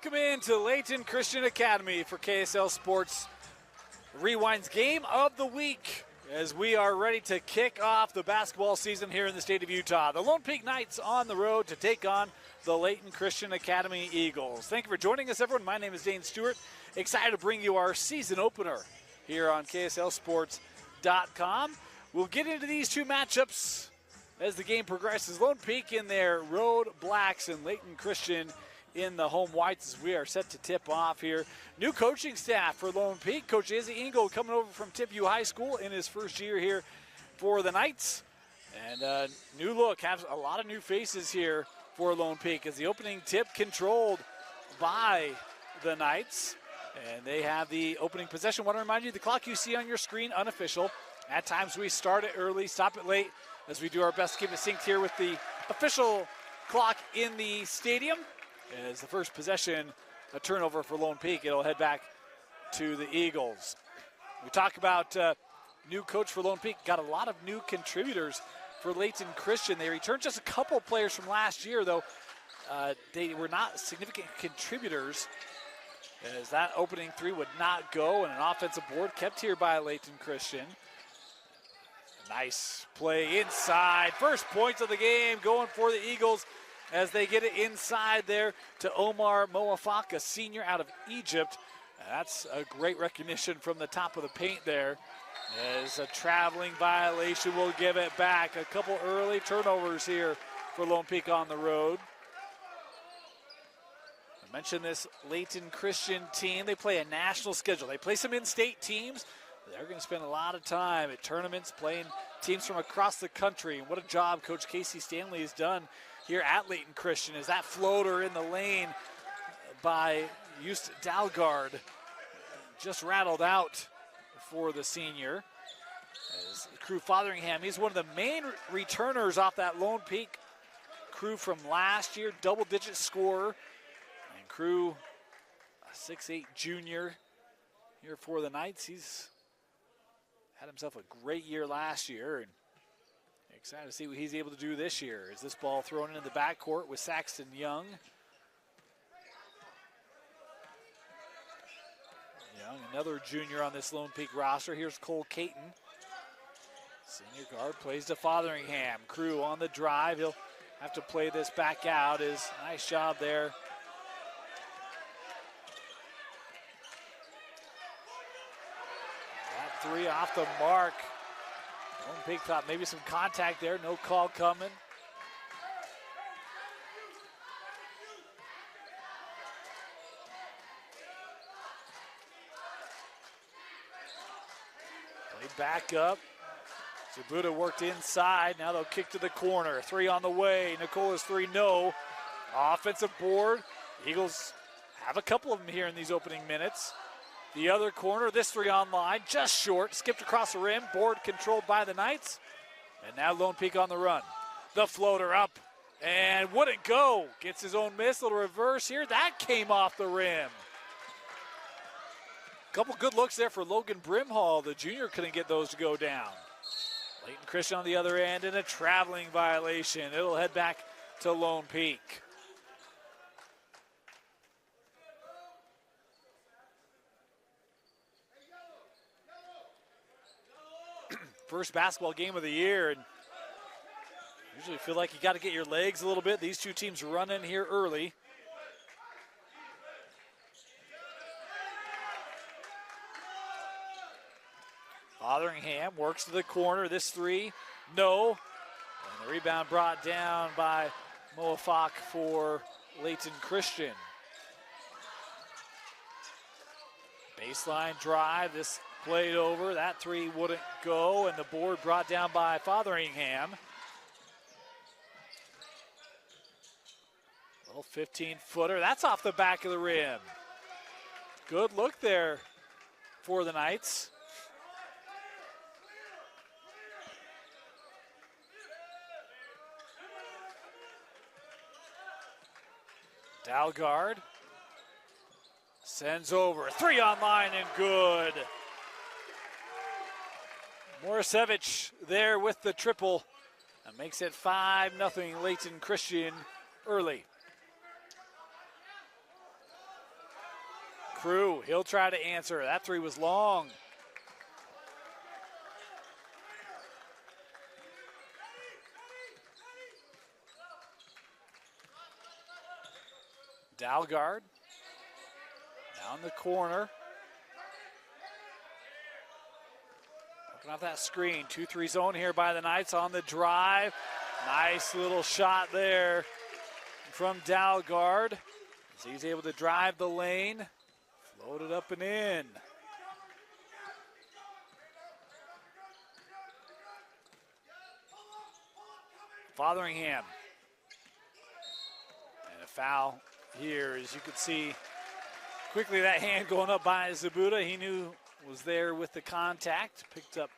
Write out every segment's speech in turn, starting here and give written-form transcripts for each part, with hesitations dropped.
welcome into Layton Christian Academy for KSL Sports Rewind's Game of the Week as we are ready to kick off the basketball season here in the state of Utah. The Lone Peak Knights on the road to take on the Layton Christian Academy Eagles. Thank you for joining us, everyone. My name is Dane Stewart. Excited to bring you our season opener here on KSLSports.com. We'll get into these two matchups as the game progresses. Lone Peak in their road blacks and Layton Christian in the home whites as we are set to tip off here. New coaching staff for Lone Peak. Coach Izzy Engel coming over from Tippview High School in his first year here for the Knights. And new look, have a lot of new faces here for Lone Peak as the opening tip controlled by the Knights. And they have the opening possession. I want to remind you, the clock you see on your screen, unofficial. At times we start it early, stop it late, as we do our best to keep it synced here with the official clock in the stadium. As the first possession, a turnover for Lone Peak. It'll head back to the Eagles. We talk about new coach for Lone Peak. Got a lot of new contributors for Layton Christian. They returned just a couple players from last year, though. They were not significant contributors, as that opening three would not go, and an offensive board kept here by Layton Christian. Nice play inside. First points of the game going for the Eagles as they get it inside there to Omar Moafak, a senior out of Egypt. That's a great recognition from the top of the paint there. As a traveling violation will give it back. A couple early turnovers here for Lone Peak on the road. I mentioned this Layton Christian team. They play a national schedule. They play some in-state teams. They're going to spend a lot of time at tournaments playing teams from across the country. And what a job Coach Casey Stanley has done here at Layton Christian. Is that floater in the lane by Just Dalgard just rattled out for the senior. As Crew Fotheringham, he's one of the main returners off that Lone Peak crew from last year, double-digit scorer. And Crew, a 6'8" junior here for the Knights. He's had himself a great year last year, and excited to see what he's able to do this year. Is this ball thrown into the backcourt with Saxton Young? Young, another junior on this Lone Peak roster. Here's Cole Caton. Senior guard plays to Fotheringham. Crew on the drive. He'll have to play this back out. Nice job there. That three off the mark. Lone Peak thought maybe some contact there. No call coming. Played back up. Zabuda worked inside. Now they'll kick to the corner. Three on the way. Nicola's three, no. Offensive board. Eagles have a couple of them here in these opening minutes. The other corner, this three on line, just short, skipped across the rim, board controlled by the Knights. And now Lone Peak on the run. The floater up, and wouldn't go. Gets his own miss, little reverse here. That came off the rim. Couple good looks there for Logan Brimhall. The junior couldn't get those to go down. Layton Christian on the other end and a traveling violation. It'll head back to Lone Peak. First basketball game of the year, and usually feel like you got to get your legs a little bit. These two teams running here early. Fotheringham works to the corner. This three, no. And the rebound brought down by Moafak for Layton Christian. Baseline drive. This played over. That three wouldn't go, and the board brought down by Fotheringham. Little 15-footer. That's off the back of the rim. Good look there for the Knights. Dalgard sends over. Three on line and good. Morisevich there with the triple. That makes it 5-0 Layton Christian early. Crew, he'll try to answer. That three was long. Dalgard down the corner. Looking off that screen. 2-3 zone here by the Knights on the drive. Nice little shot there from Dalgard. So he's able to drive the lane. Float it up and in. Fotheringham. And a foul here, as you can see quickly that hand going up by Zabuda. He knew was there with the contact. Picked up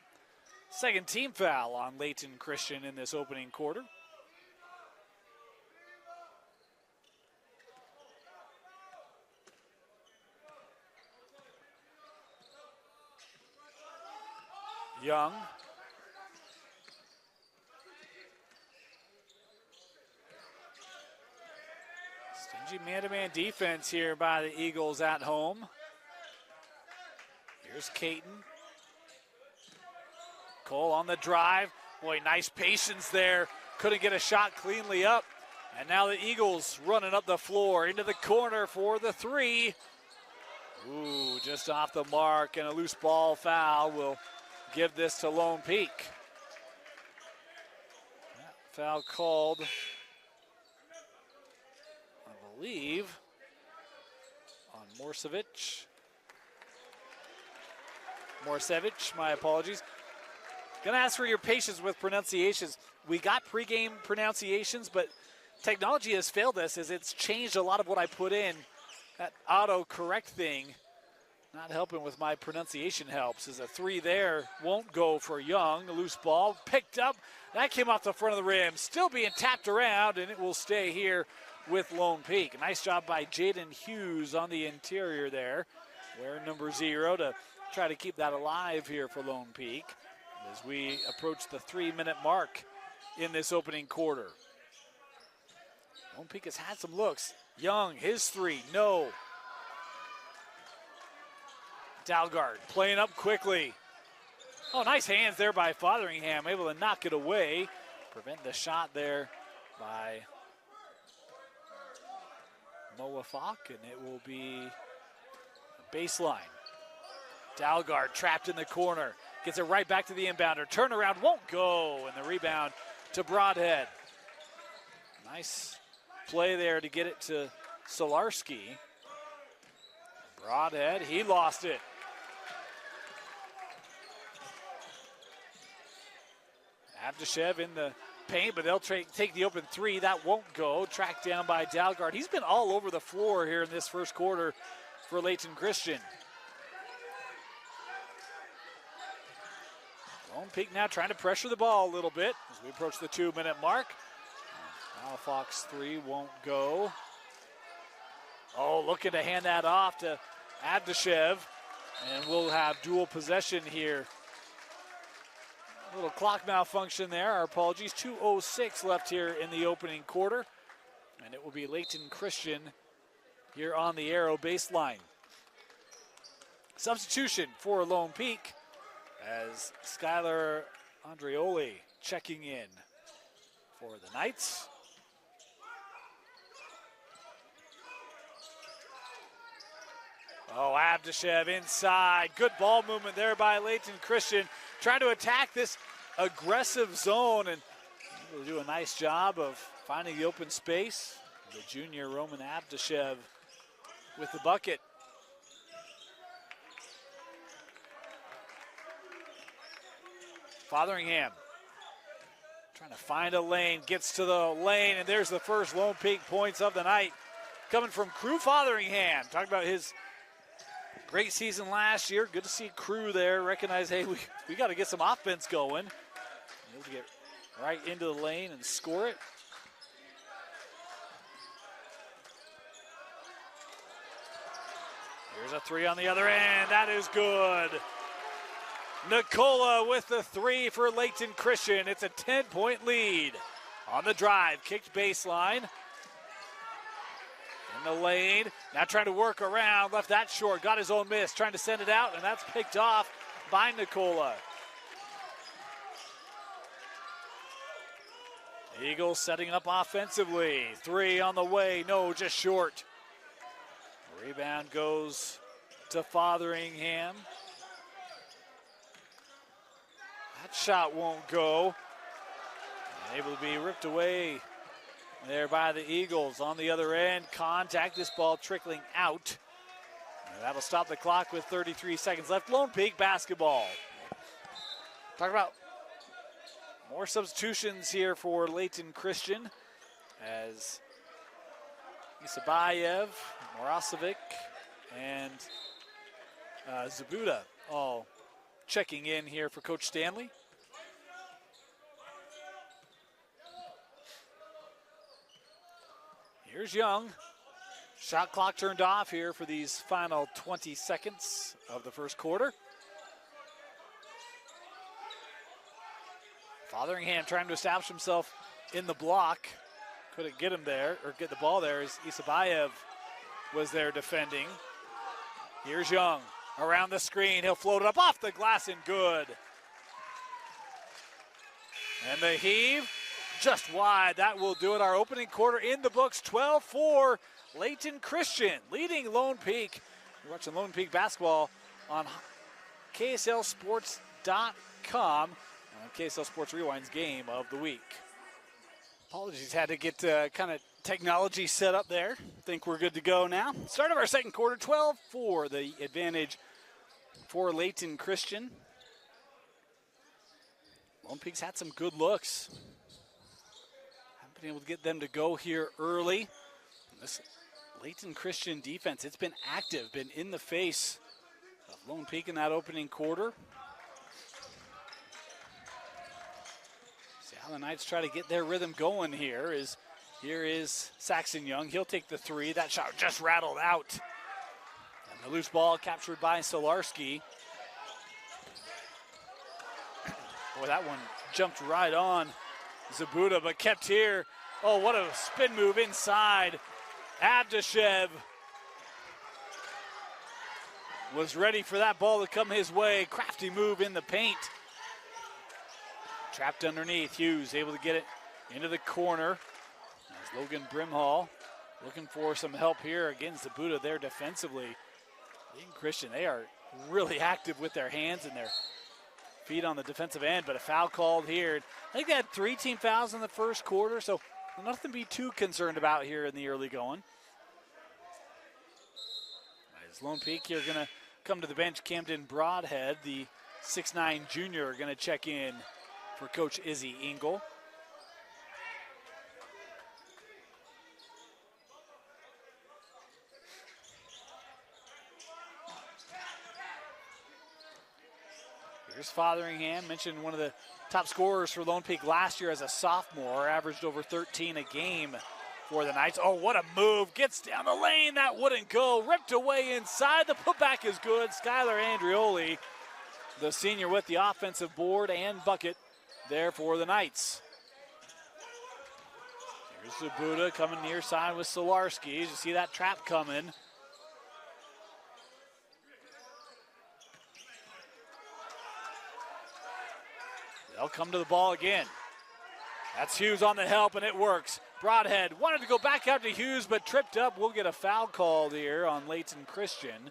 second team foul on Layton Christian in this opening quarter. Young. Stingy man-to-man defense here by the Eagles at home. Here's Caton. Cole on the drive. Boy, nice patience there. Couldn't get a shot cleanly up. And now the Eagles running up the floor into the corner for the three. Ooh, just off the mark, and a loose ball foul will give this to Lone Peak. That foul called, I believe, on Morsevich, my apologies. Gonna ask for your patience with pronunciations. We got pregame pronunciations, but technology has failed us as it's changed a lot of what I put in. That auto-correct thing not helping with my pronunciation helps. As a three there won't go for Young. A loose ball picked up. That came off the front of the rim. Still being tapped around, and it will stay here with Lone Peak. Nice job by Jaden Hughes on the interior there. Wearing number 0 to try to keep that alive here for Lone Peak as we approach the 3-minute mark in this opening quarter. Lone Peak has had some looks. Young, his three, no. Dalgard playing up quickly. Oh, nice hands there by Fotheringham, able to knock it away. Prevent the shot there by Noah Falk, and it will be a baseline. Dalgard trapped in the corner. Gets it right back to the inbounder. Turnaround won't go, and the rebound to Broadhead. Nice play there to get it to Solarski. Broadhead, he lost it. Abdashev in the paint, but they'll take the open three. That won't go. Tracked down by Dalgard. He's been all over the floor here in this first quarter for Layton Christian. Lone Peak now trying to pressure the ball a little bit as we approach the 2-minute mark. Now Fox three won't go. Oh, looking to hand that off to Abdashev, and we'll have dual possession here. A little clock malfunction there. Our apologies. 2:06 left here in the opening quarter, and it will be Layton Christian here on the arrow baseline. Substitution for Lone Peak as Skylar Andreoli checking in for the Knights. Oh, Abdashev inside. Good ball movement there by Layton Christian. Trying to attack this aggressive zone and will do a nice job of finding the open space. The junior Roman Abdashev with the bucket. Fotheringham trying to find a lane, gets to the lane, and there's the first Lone Peak points of the night coming from Crew Fotheringham. Talking about his great season last year. Good to see Crew there. Recognize, hey, we got to get some offense going. Able to get right into the lane and score it. Here's a three on the other end. That is good. Nicola with the three for Layton Christian. It's a 10-point lead. On the drive, kicked baseline. In the lane, now trying to work around, left that short, got his own miss, trying to send it out, and that's picked off by Nicola. Eagles setting up offensively. 3 on the way, no, just short. Rebound goes to Fotheringham. That shot won't go. Able to be ripped away there by the Eagles. On the other end, contact, this ball trickling out. And that'll stop the clock with 33 seconds left. Lone Peak basketball. Talk about more substitutions here for Layton Christian as Isabayev, Morasovic, and Zabuda all checking in here for Coach Stanley. Here's Young. Shot clock turned off here for these final 20 seconds of the first quarter. Fotheringham trying to establish himself in the block. Couldn't get him there, or get the ball there, as Isabayev was there defending. Here's Young around the screen. He'll float it up off the glass and good. And the heave just wide. That will do it. Our opening quarter in the books, 12-4. Layton Christian leading Lone Peak. You're watching Lone Peak basketball on KSLSports.com. KSL Sports Rewind's game of the week. Apologies, had to get kind of technology set up there. Think we're good to go now. Start of our second quarter, 12-4, the advantage for Layton Christian. Lone Peak's had some good looks. Haven't been able to get them to go here early. This Layton Christian defense, it's been active, been in the face of Lone Peak in that opening quarter. The Knights try to get their rhythm going here. Here is Saxon Young. He'll take the 3. That shot just rattled out. And the loose ball captured by Solarski. Boy, that one jumped right on Zabuda, but kept here. Oh, what a spin move inside. Abdashev was ready for that ball to come his way. Crafty move in the paint. Trapped underneath. Hughes able to get it into the corner. As Logan Brimhall looking for some help here against Zabuda there defensively. Layton Christian, they are really active with their hands and their feet on the defensive end, but a foul called here. I think they had 3 team fouls in the first quarter, so nothing to be too concerned about here in the early going. As Lone Peak here going to come to the bench, Camden Broadhead, the 6'9 junior, going to check in for Coach Izzy Engel. Here's Fotheringham, mentioned one of the top scorers for Lone Peak last year as a sophomore, averaged over 13 a game for the Knights. Oh, what a move, gets down the lane, that wouldn't go, ripped away inside, the putback is good. Skylar Andrioli, the senior, with the offensive board and bucket there for the Knights. Here's Zabuda coming near side with Solarski. You see that trap coming. They'll come to the ball again. That's Hughes on the help, and it works. Broadhead wanted to go back out to Hughes, but tripped up. We'll get a foul called here on Layton Christian.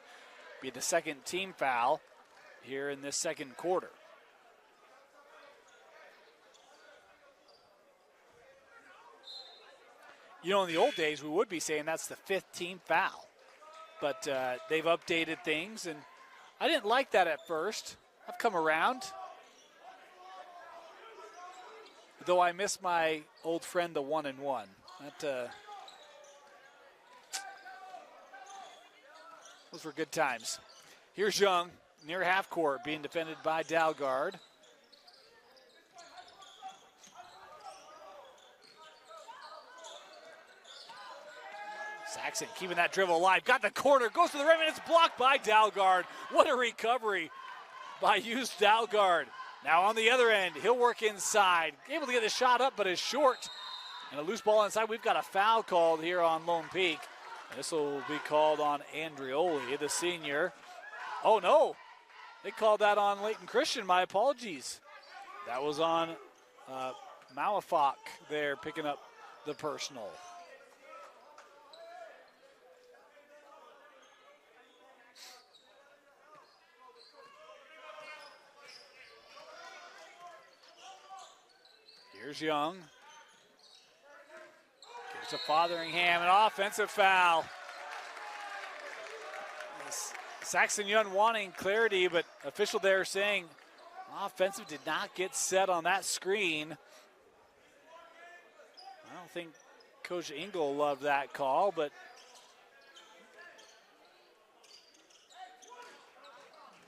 Be the second team foul here in this second quarter. You know, in the old days, we would be saying that's the 5th team foul. But they've updated things, and I didn't like that at first. I've come around. Though I miss my old friend, the 1-and-1. Those were good times. Here's Young, near half court, being defended by Dalgard. Saxon keeping that dribble alive. Got the corner, goes to the rim, and it's blocked by Dalgard. What a recovery by Hughes Dalgard. Now on the other end, he'll work inside. Able to get the shot up, but is short. And a loose ball inside. We've got a foul called here on Lone Peak. This will be called on Andrioli, the senior. Oh, no. They called that on Layton Christian. My apologies. That was on Malafak there picking up the personal. Here's Young. Gives to Fotheringham, an offensive foul. Saxon Young wanting clarity, but official there saying offensive did not get set on that screen. I don't think Coach Engel loved that call, but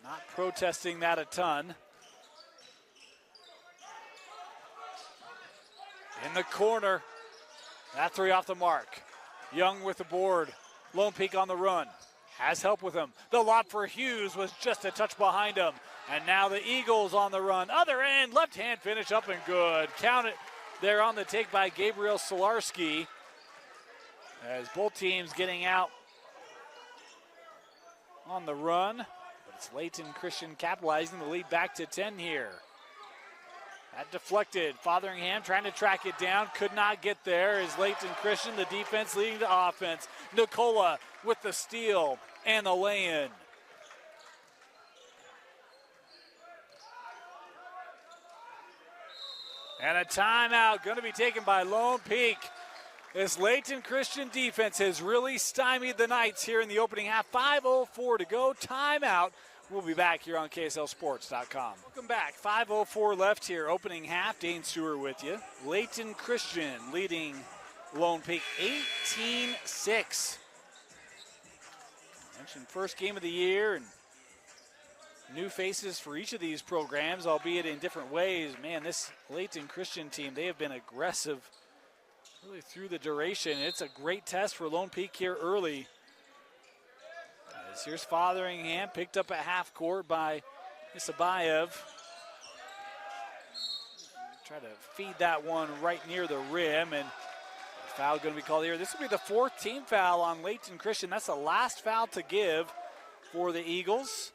not protesting that a ton. In the corner, that three off the mark. Young with the board, Lone Peak on the run. Has help with him. The lob for Hughes was just a touch behind him. And now the Eagles on the run. Other end, left hand finish up and good. Count it there on the take by Gabriel Solarski. As both teams getting out on the run. But it's Layton Christian capitalizing the lead back to 10 here. That deflected. Fotheringham trying to track it down. Could not get there as Layton Christian, the defense leading to offense. Nicola with the steal and the lay-in. And a timeout going to be taken by Lone Peak. This Layton Christian defense has really stymied the Knights here in the opening half. 5:04 to go. Timeout. We'll be back here on KSLSports.com. Welcome back. 5:04 left here, opening half. Dane Stewart with you. Layton Christian leading Lone Peak 18-6. Mentioned first game of the year and new faces for each of these programs, albeit in different ways. Man, this Layton Christian team, they have been aggressive really through the duration. It's a great test for Lone Peak here early. Here's Fotheringham, picked up at half court by Isabayev. Try to feed that one right near the rim, and foul going to be called here. This will be the fourth team foul on Layton Christian. That's the last foul to give for the Eagles.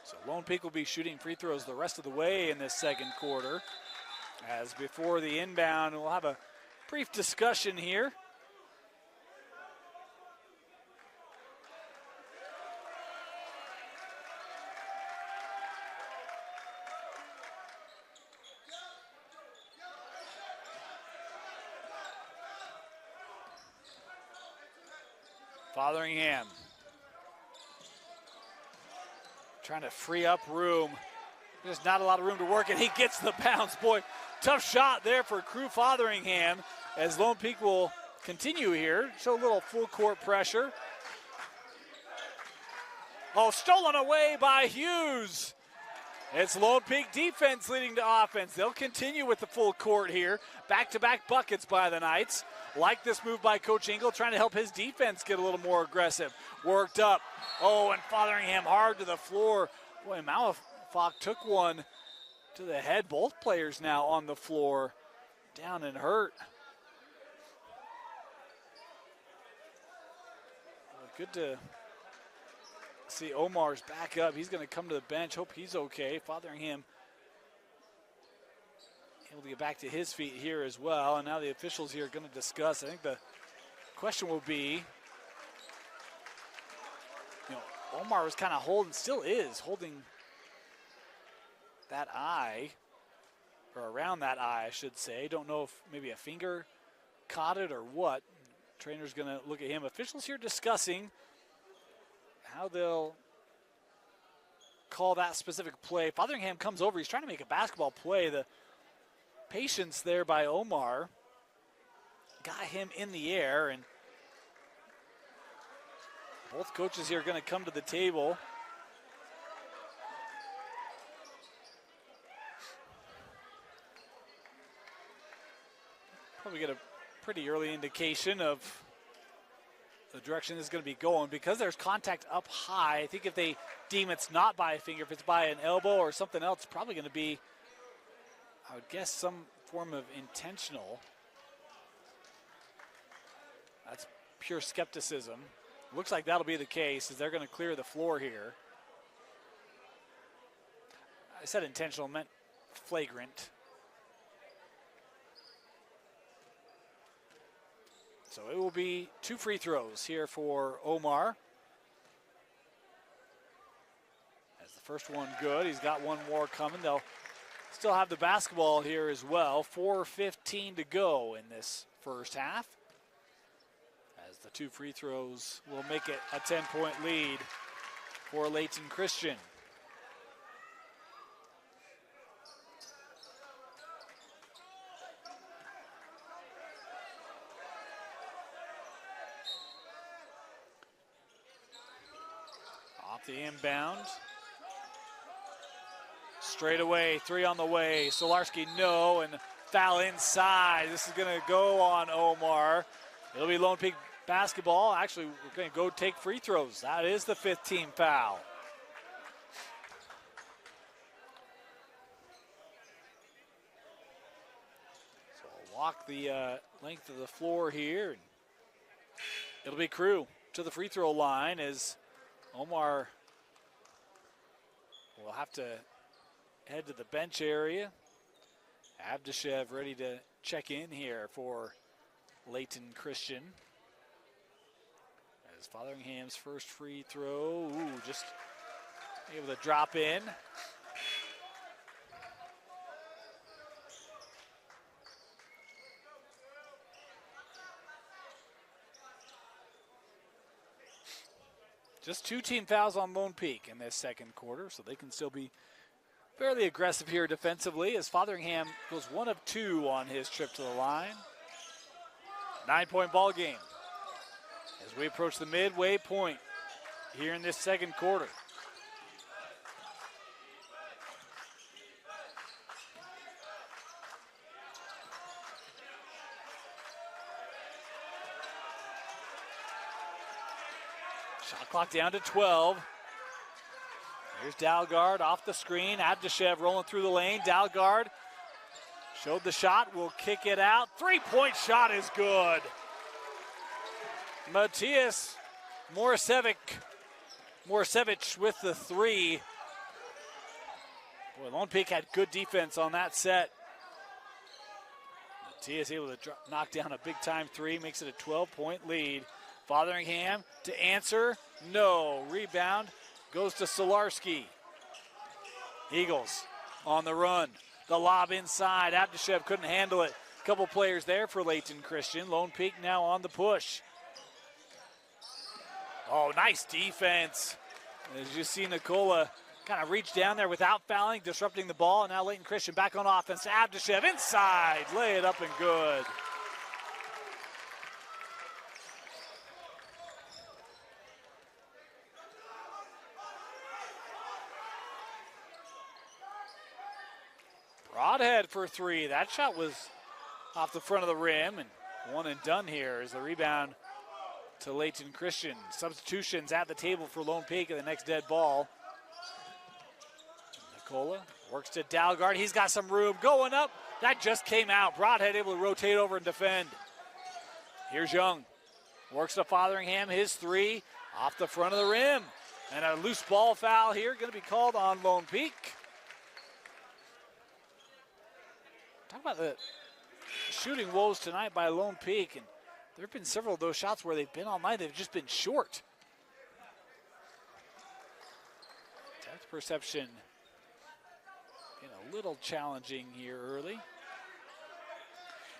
So Lone Peak will be shooting free throws the rest of the way in this second quarter. As before the inbound, we'll have a brief discussion here. Fotheringham trying to free up room. There's not a lot of room to work, and he gets the bounce. Boy, tough shot there for Crew Fotheringham as Lone Peak will continue here. Show a little full court pressure. Oh, stolen away by Hughes. It's Lone Peak defense leading to offense. They'll continue with the full court here. Back-to-back buckets by the Knights. Like this move by Coach Engel, trying to help his defense get a little more aggressive. Worked up. Oh, and Fotheringham hard to the floor. Boy, Malafak took one to the head. Both players now on the floor, down and hurt. Well, good to see Omar's back up. He's going to come to the bench. Hope he's okay. Fotheringham able to get back to his feet here as well. And now the officials here are going to discuss. I think the question will be, Omar was kind of holding, still is holding that eye, or around that eye, I should say. Don't know if maybe a finger caught it or what. Trainer's going to look at him. Officials here discussing how they'll call that specific play. Fotheringham comes over. He's trying to make a basketball play. The patience there by Omar got him in the air, and both coaches here are going to come to the table. Probably get a pretty early indication of the direction this is going to be going because there's contact up high. I think if they deem it's not by a finger, if it's by an elbow or something else, it's probably going to be, I would guess, some form of intentional. That's pure skepticism. Looks like that'll be the case as they're going to clear the floor here. I said intentional, meant flagrant. So it will be 2 free throws here for Omar. As the first one good, he's got one more coming. They'll still have the basketball here as well. 4:15 to go in this first half. As the 2 free throws will make it a 10-point lead for Layton Christian. Off the inbound. Straight away, 3 on the way. Solarski, no, and foul inside. This is going to go on Omar. It'll be Lone Peak basketball. Actually, we're going to go take free throws. That is the 5th team foul. So I'll walk the length of the floor here. And it'll be Crew to the free throw line as Omar will have to head to the bench area. Abdishev ready to check in here for Layton Christian. As Fotheringham's first free throw, just able to drop in. Just 2 team fouls on Lone Peak in this second quarter, so they can still be fairly aggressive here defensively as Fotheringham goes 1 of 2 on his trip to the line. 9-point ball game as we approach the midway point here in this second quarter. Shot clock down to 12. Here's Dalgard off the screen. Abdishev rolling through the lane. Dalgard showed the shot. Will kick it out. 3-point shot is good. Matthias Morasevic with the 3. Boy, Lone Peak had good defense on that set. Matthias able to knock down a big-time 3. Makes it a 12-point lead. Fotheringham to answer. No. Rebound goes to Solarski. Eagles on the run. The lob inside. Abdishev couldn't handle it. A couple players there for Layton Christian. Lone Peak now on the push. Oh, nice defense. As you see Nicola kind of reach down there without fouling, disrupting the ball. And now Layton Christian back on offense. Abdishev inside. Lay it up and good. Broadhead for 3. That shot was off the front of the rim and 1 and done here as the rebound to Layton Christian. Substitutions at the table for Lone Peak at the next dead ball. Nicola works to Dalgard. He's got some room going up. That just came out. Broadhead able to rotate over and defend. Here's Young. Works to Fotheringham. His 3 off the front of the rim. And a loose ball foul here going to be called on Lone Peak. Talk about the shooting woes tonight by Lone Peak, and there have been several of those shots where they've been all night, they've just been short. Depth perception being a little challenging here early.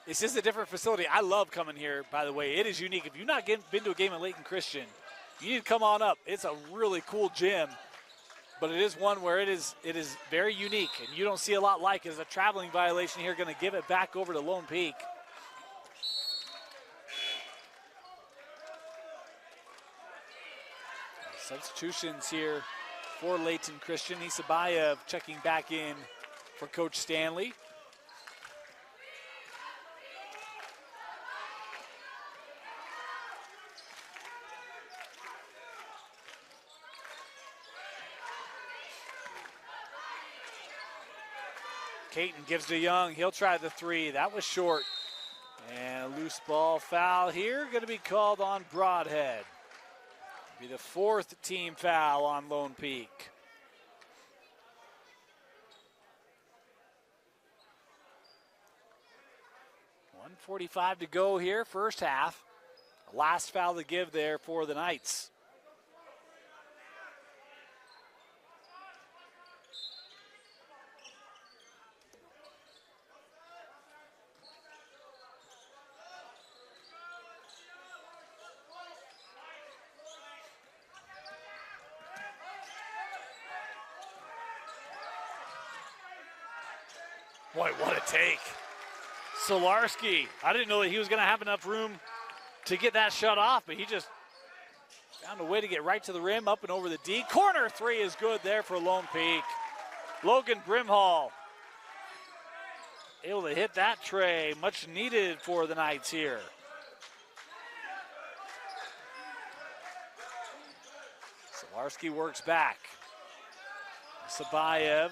This is a different facility. I love coming here, by the way. It is unique. If you've not been to a game at Layton Christian, you need to come on up. It's a really cool gym. But it is one where it is very unique, and you don't see a lot like it. As a traveling violation here, going to give it back over to Lone Peak. Substitutions here for Layton Christian. Isabayev checking back in for Coach Stanley. Caton gives to Young. He'll try the three. That was short. And a loose ball foul here. Going to be called on Broadhead. Be the fourth team foul on Lone Peak. .145 to go here, first half. Last foul to give there for the Knights. Boy, what a take. Solarski, I didn't know that he was going to have enough room to get that shot off, but he just found a way to get right to the rim, up and over the D. Corner three is good there for Lone Peak. Logan Brimhall able to hit that tray, much needed for the Knights here. Solarski works back. Sabayev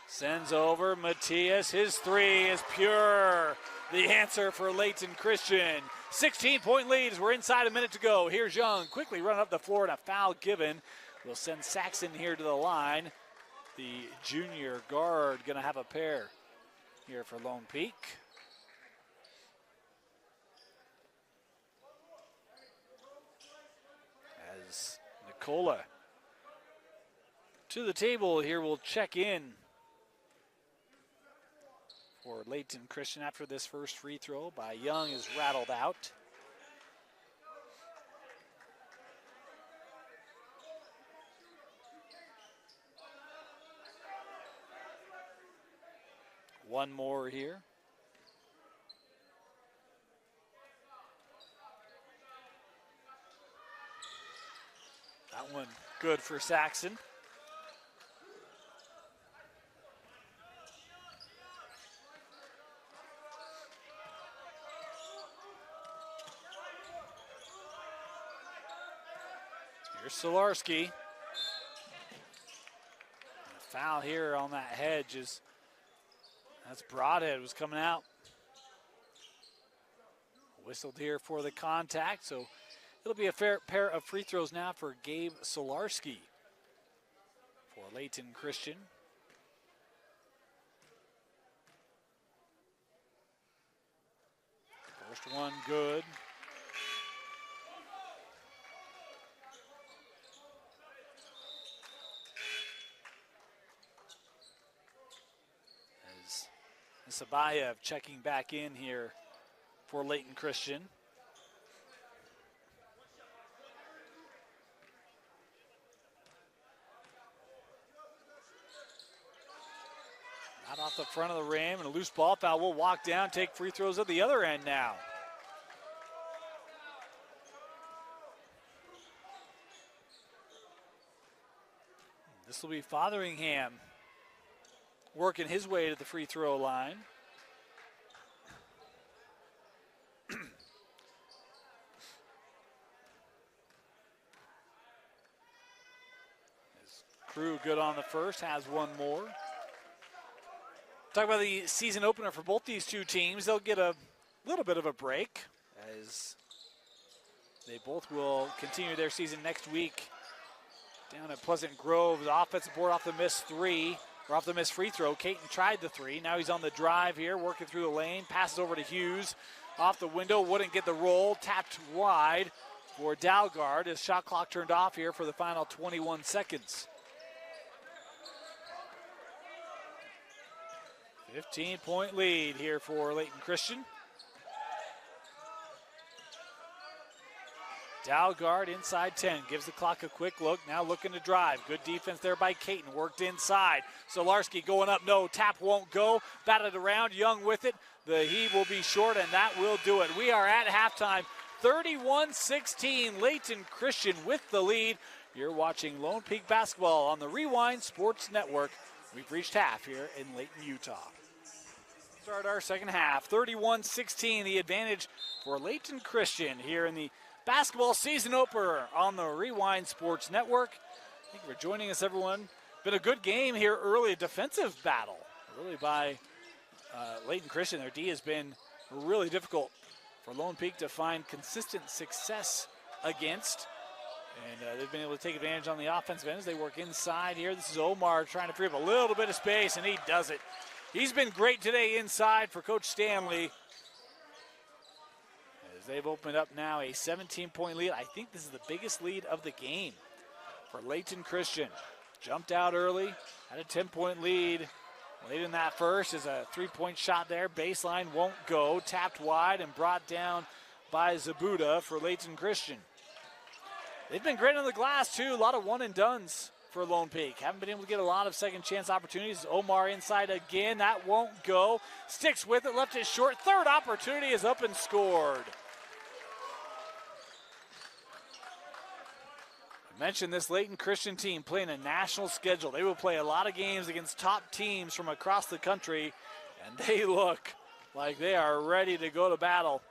sends over Matias. His three is pure. The answer for Layton Christian. 16-point lead as we're inside a minute to go. Here's Young, quickly run up the floor, and a foul given. Will send Saxon here to the line. The junior guard going to have a pair here for Lone Peak. As Nicola to the table here will check in for Layton Christian after this first free throw by Young is rattled out. One more here. That one good for Saxon. Here's Solarski. A foul here on that hedge is that's Broadhead was coming out. Whistled here for the contact, so it'll be a fair pair of free throws now for Gabe Solarski for Layton Christian. First one good. Sabayev checking back in here for Layton Christian. Not off the front of the rim, and a loose ball foul will walk down, take free throws at the other end now. This will be Fotheringham working his way to the free throw line. His crew good on the first, has one more. Talk about the season opener for both these two teams. They'll get a little bit of a break as they both will continue their season next week down at Pleasant Grove. The offensive board off the missed three. Or off the missed free throw. Caton tried the three. Now he's on the drive here, working through the lane. Passes over to Hughes. Off the window, wouldn't get the roll. Tapped wide for Dalgard. His shot clock turned off here for the final 21 seconds. 15-point lead here for Layton Christian. Dalgard inside 10, gives the clock a quick look, now looking to drive. Good defense there by Caton, worked inside. Solarski going up, no, tap won't go. Batted around, Young with it. The heave will be short, and that will do it. We are at halftime, 31-16, Layton Christian with the lead. You're watching Lone Peak Basketball on the Rewind Sports Network. We've reached half here in Layton, Utah. Start our second half, 31-16, the advantage for Layton Christian here in the basketball season opener on the Rewind Sports Network. Thank you for joining us, everyone. Been a good game here early, a defensive battle, really by Layton Christian. Their D has been really difficult for Lone Peak to find consistent success against. And they've been able to take advantage on the offensive end as they work inside here. This is Omar trying to free up a little bit of space, and he does it. He's been great today inside for Coach Stanley. As they've opened up now a 17-point lead. I think this is the biggest lead of the game for Layton Christian. Jumped out early, had a 10-point lead. Late in that first is a three-point shot there. Baseline won't go. Tapped wide and brought down by Zabuda for Layton Christian. They've been great on the glass, too. A lot of one-and-dones for Lone Peak. Haven't been able to get a lot of second-chance opportunities. Omar inside again. That won't go. Sticks with it. Left it short. Third opportunity is up and scored. I mentioned this Layton Christian team playing a national schedule. They will play a lot of games against top teams from across the country, and they look like they are ready to go to battle.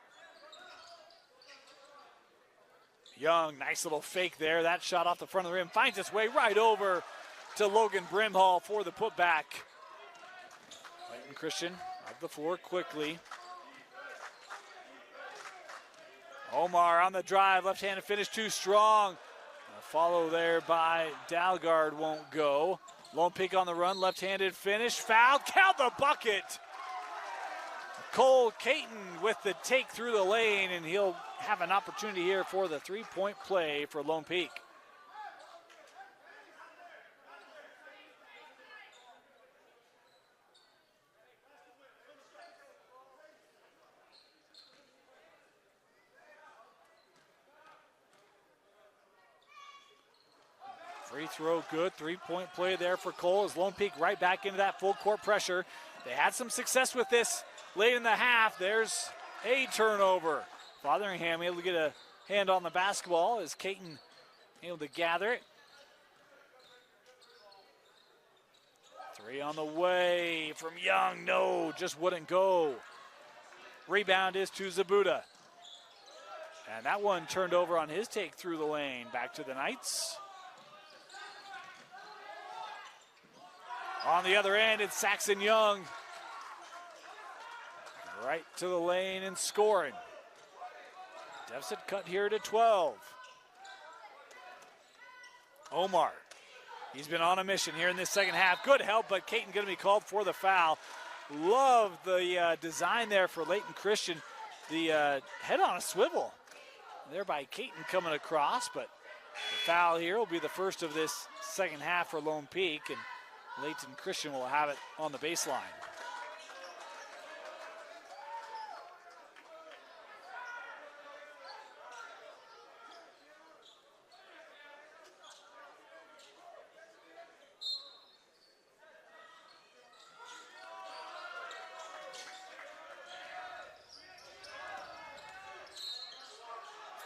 Young, nice little fake there. That shot off the front of the rim finds its way right over to Logan Brimhall for the putback. Layton Christian up the floor quickly. Omar on the drive, left-handed finish too strong. A follow there by Dalgard won't go. Lone Peak on the run, left-handed finish, foul, count the bucket. Cole Caton with the take through the lane, and he'll have an opportunity here for the three-point play for Lone Peak. Free throw good, three-point play there for Cole as Lone Peak right back into that full court pressure. They had some success with this late in the half. There's a turnover. Fotheringham able to get a hand on the basketball as Caton able to gather it. Three on the way from Young. No, just wouldn't go. Rebound is to Zabuda. And that one turned over on his take through the lane. Back to the Knights. On the other end, it's Saxon Young. Right to the lane and scoring. Deficit cut here to 12. Omar, he's been on a mission here in this second half. Good help, but Caton going to be called for the foul. Love the design there for Layton Christian. The head on a swivel there by Caton coming across, but the foul here will be the first of this second half for Lone Peak, and Layton Christian will have it on the baseline.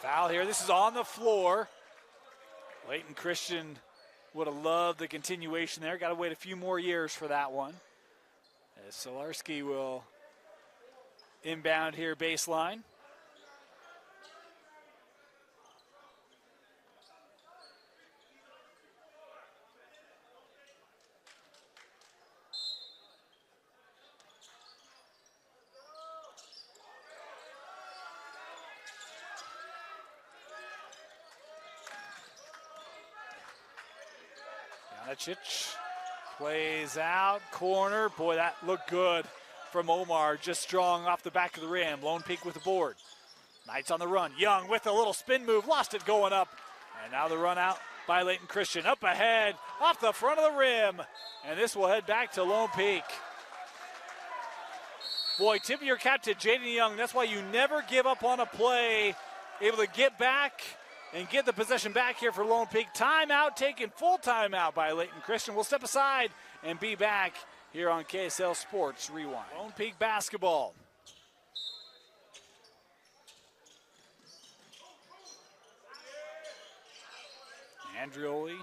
Foul here. This is on the floor. Layton Christian would have loved the continuation there. Got to wait a few more years for that one. As Solarski will inbound here baseline. Janicic plays out, corner. Boy, that looked good from Omar, just strong off the back of the rim. Lone Peak with the board. Knights on the run. Young with a little spin move, lost it going up. And now the run out by Layton Christian. Up ahead, off the front of the rim. And this will head back to Lone Peak. Boy, tip of your cap to Jaden Young. That's why you never give up on a play. Able to get back and get the possession back here for Lone Peak. Timeout taken, full timeout by Layton Christian. We'll step aside and be back here on KSL Sports Rewind. Lone Peak basketball. Andrioli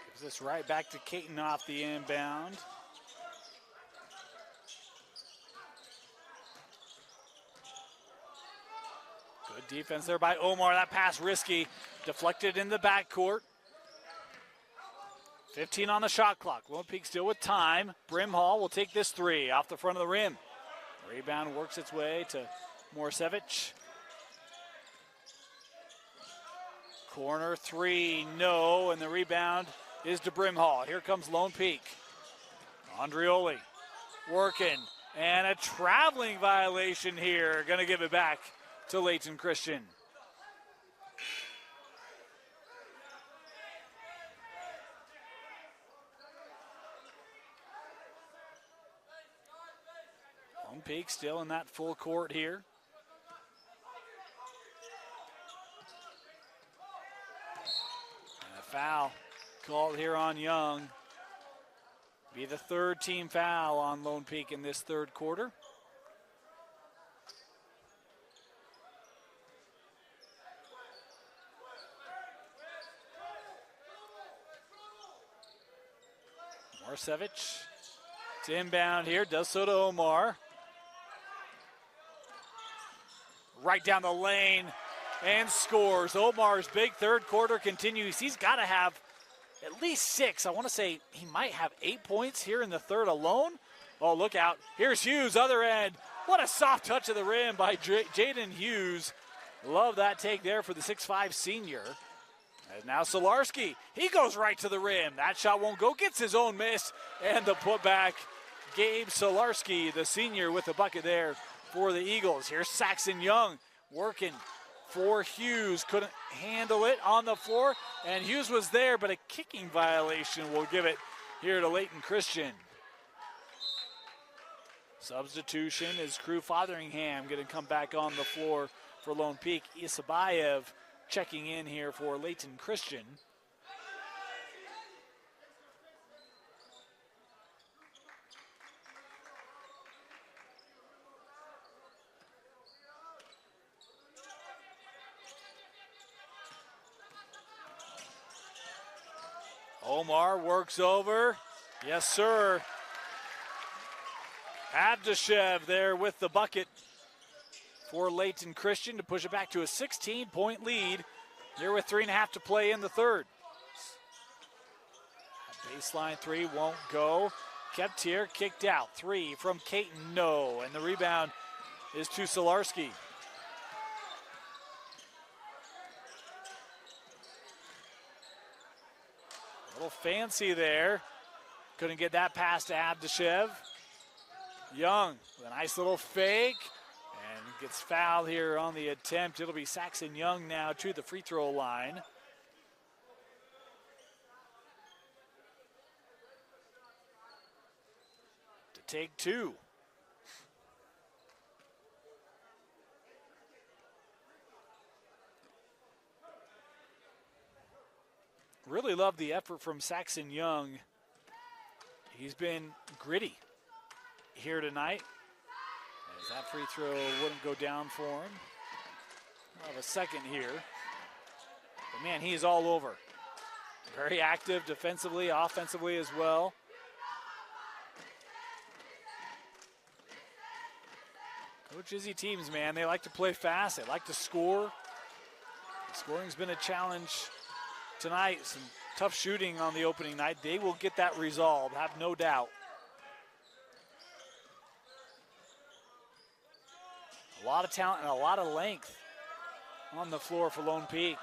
gives this right back to Caton off the inbound. Good defense there by Omar. That pass risky. Deflected in the backcourt. 15 on the shot clock. Lone Peak still with time. Brimhall will take this three off the front of the rim. Rebound works its way to Morsevich. Corner three, no, and the rebound is to Brimhall. Here comes Lone Peak. Andrioli working, and a traveling violation here. Going to give it back to Layton Christian. Lone Peak still in that full court here. And a foul called here on Young. Be the third team foul on Lone Peak in this third quarter. Morsevich. It's inbound here, does so to Omar. Right down the lane and scores. Omar's big third quarter continues. He's got to have at least 6. I want to say he might have 8 points here in the third alone. Oh, look out. Here's Hughes, other end. What a soft touch of the rim by Jaden Hughes. Love that take there for the 6'5 senior. And now Solarski. He goes right to the rim. That shot won't go. Gets his own miss. And the putback. Gabe Solarski, the senior, with the bucket there for the Eagles. Here's Saxon Young working for Hughes. Couldn't handle it on the floor. And Hughes was there, but a kicking violation will give it here to Layton Christian. Substitution is Crew Fotheringham going to come back on the floor for Lone Peak. Isabayev checking in here for Layton Christian. Omar works over. Yes, sir. Abdashev there with the bucket for Layton Christian to push it back to a 16-point lead here with 3.5 to play in the third. Baseline three won't go. Kept here, kicked out. 3 from Caton, no. And the rebound is to Solarski. A little fancy there. Couldn't get that pass to Abdashev. Young with a nice little fake and gets fouled here on the attempt. It'll be Saxon Young now to the free throw line. To take 2. Really love the effort from Saxon Young. He's been gritty here tonight. As that free throw wouldn't go down for him. We'll have a second here. But man, he is all over. Very active defensively, offensively as well. Coach Izzy teams, man, they like to play fast. They like to score. Scoring's been a challenge tonight. Some tough shooting on the opening night. They will get that resolved, have no doubt. A lot of talent and a lot of length on the floor for Lone Peak.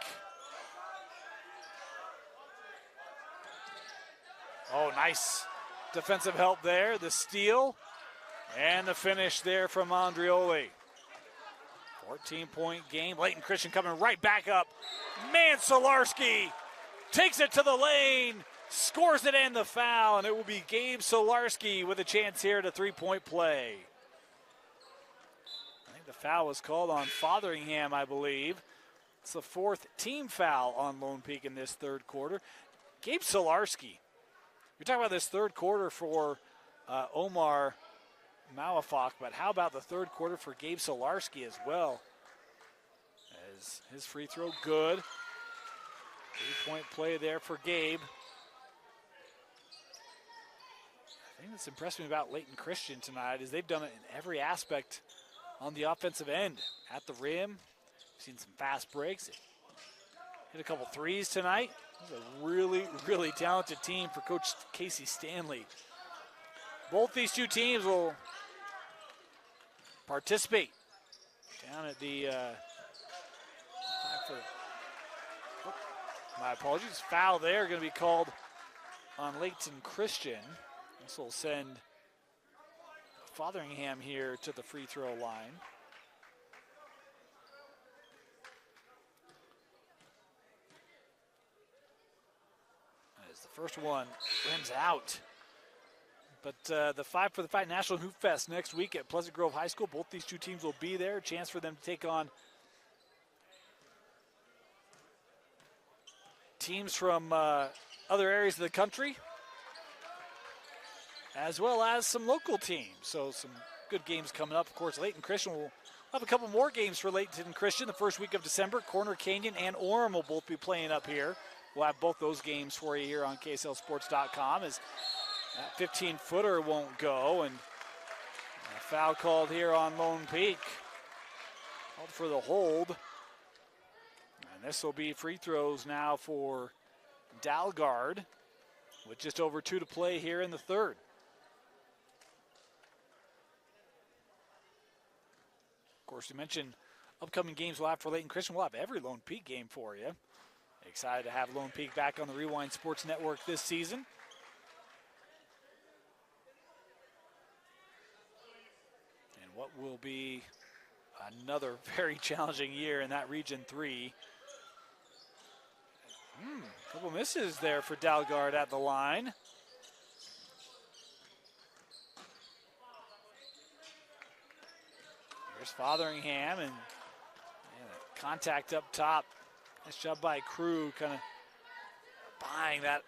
Oh, nice defensive help there. The steal and the finish there from Andrioli. 14-point game. Layton Christian coming right back up. Man, Solarski takes it to the lane, scores it and the foul, and it will be Gabe Solarski with a chance here to three-point play. I think the foul was called on Fotheringham, I believe. It's the 4th team foul on Lone Peak in this third quarter. Gabe Solarski. We talk about this third quarter for Omar Malafak, but how about the third quarter for Gabe Solarski as well? As his free throw good. 3-point play there for Gabe. I think what's impressed me about Layton Christian tonight is they've done it in every aspect on the offensive end. At the rim, seen some fast breaks. Hit a couple threes tonight. This is a really, really talented team for Coach Casey Stanley. Both these two teams will participate down at the my apologies, foul there going to be called on Layton Christian. This will send Fotheringham here to the free throw line. As the first one rims out. But the 5 for the Fight National Hoop Fest next week at Pleasant Grove High School. Both these two teams will be there. A chance for them to take on teams from other areas of the country, as well as some local teams. So some good games coming up. Of course, Layton Christian will have a couple more games for Layton Christian the first week of December. Corner Canyon and Orem will both be playing up here. We'll have both those games for you here on KSLSports.com as that 15-footer won't go, and a foul called here on Lone Peak. Called for the hold. And this will be free throws now for Dalgard with just over 2 to play here in the third. Of course, we mentioned upcoming games we'll have for Layton Christian. We'll have every Lone Peak game for you. Excited to have Lone Peak back on the Rewind Sports Network this season. What will be another very challenging year in that Region 3. Couple misses there for Dalgard at the line. Here's Fotheringham, and contact up top. Nice job by Crew, kind of buying that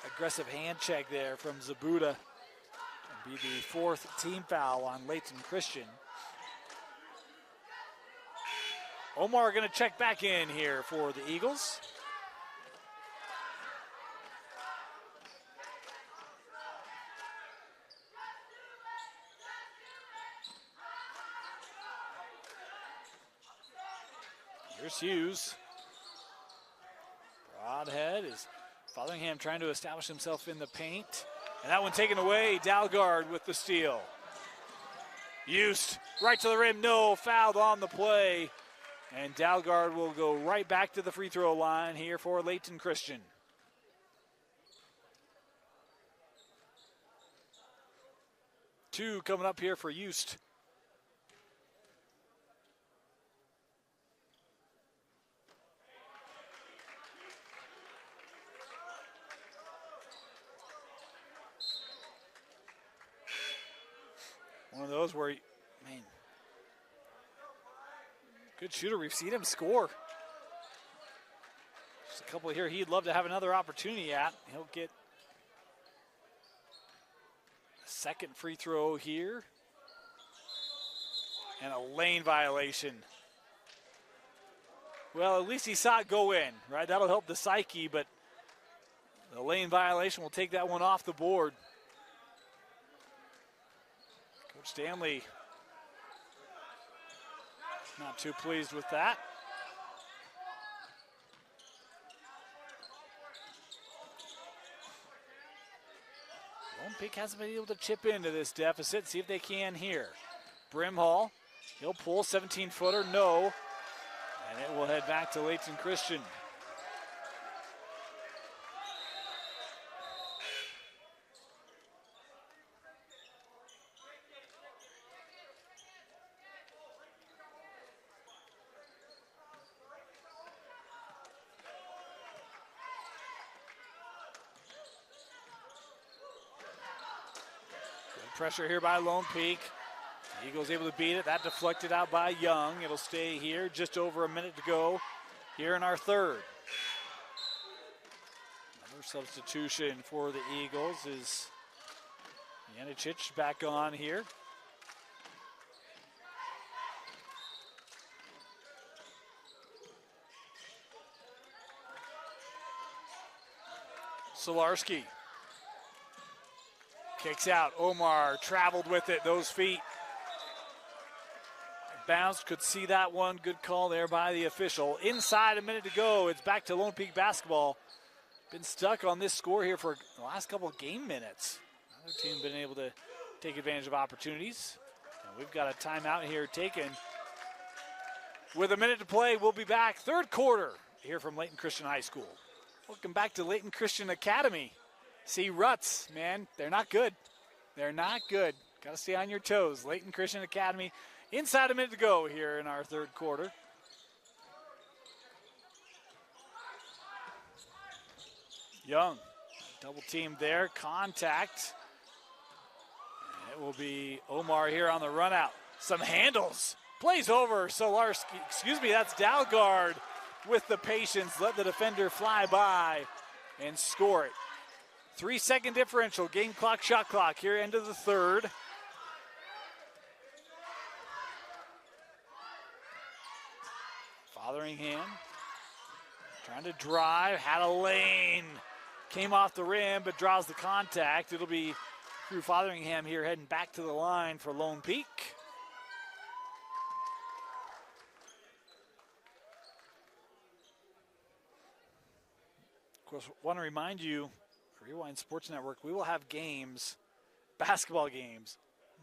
aggressive hand check there from Zabuda. Be the 4th team foul on Layton Christian. Omar going to check back in here for the Eagles. Here's Hughes. Broadhead is Fotheringham trying to establish himself in the paint. And that one taken away, Dalgard with the steal. Hughes right to the rim, no, fouled on the play. And Dalgard will go right back to the free throw line here for Layton Christian. Two coming up here for Hughes. One of those where, man, good shooter. We've seen him score. Just a couple here he'd love to have another opportunity at. He'll get a second free throw here. And a lane violation. Well, at least he saw it go in, right? That'll help the psyche, but the lane violation will take that one off the board. Coach Stanley not too pleased with that. Lone Peak hasn't been able to chip into this deficit. See if they can here. Brimhall, he'll pull, 17-footer, no. And it will head back to Layton Christian. Pressure here by Lone Peak. The Eagles able to beat it. That deflected out by Young. It'll stay here. Just over a minute to go here in our third. Another substitution for the Eagles is Janicic back on here. Solarski. Kicks out. Omar traveled with it. Those feet bounced. Could see that one. Good call there by the official. Inside a minute to go. It's back to Lone Peak basketball. been stuck on this score here for the last couple of game minutes. Another team been able to take advantage of opportunities. And we've got a timeout here taken. With a minute to play, we'll be back. Third quarter here from Layton Christian High School. Welcome back to Layton Christian Academy. See, Ruts, man, they're not good. They're not good. Got to stay on your toes. Layton Christian Academy, inside a minute to go here in our third quarter. Young, double team there, contact. And it will be Omar here on the run out. Some handles, plays over Solarski, that's Dalgard with the patience. Let the defender fly by and score it. 3-second differential, game clock, shot clock here, end of the third. Fotheringham trying to drive, had a lane. Came off the rim, but draws the contact. It'll be Drew Fotheringham here heading back to the line for Lone Peak. Of course, want to remind you, Rewind Sports Network, we will have games, basketball games,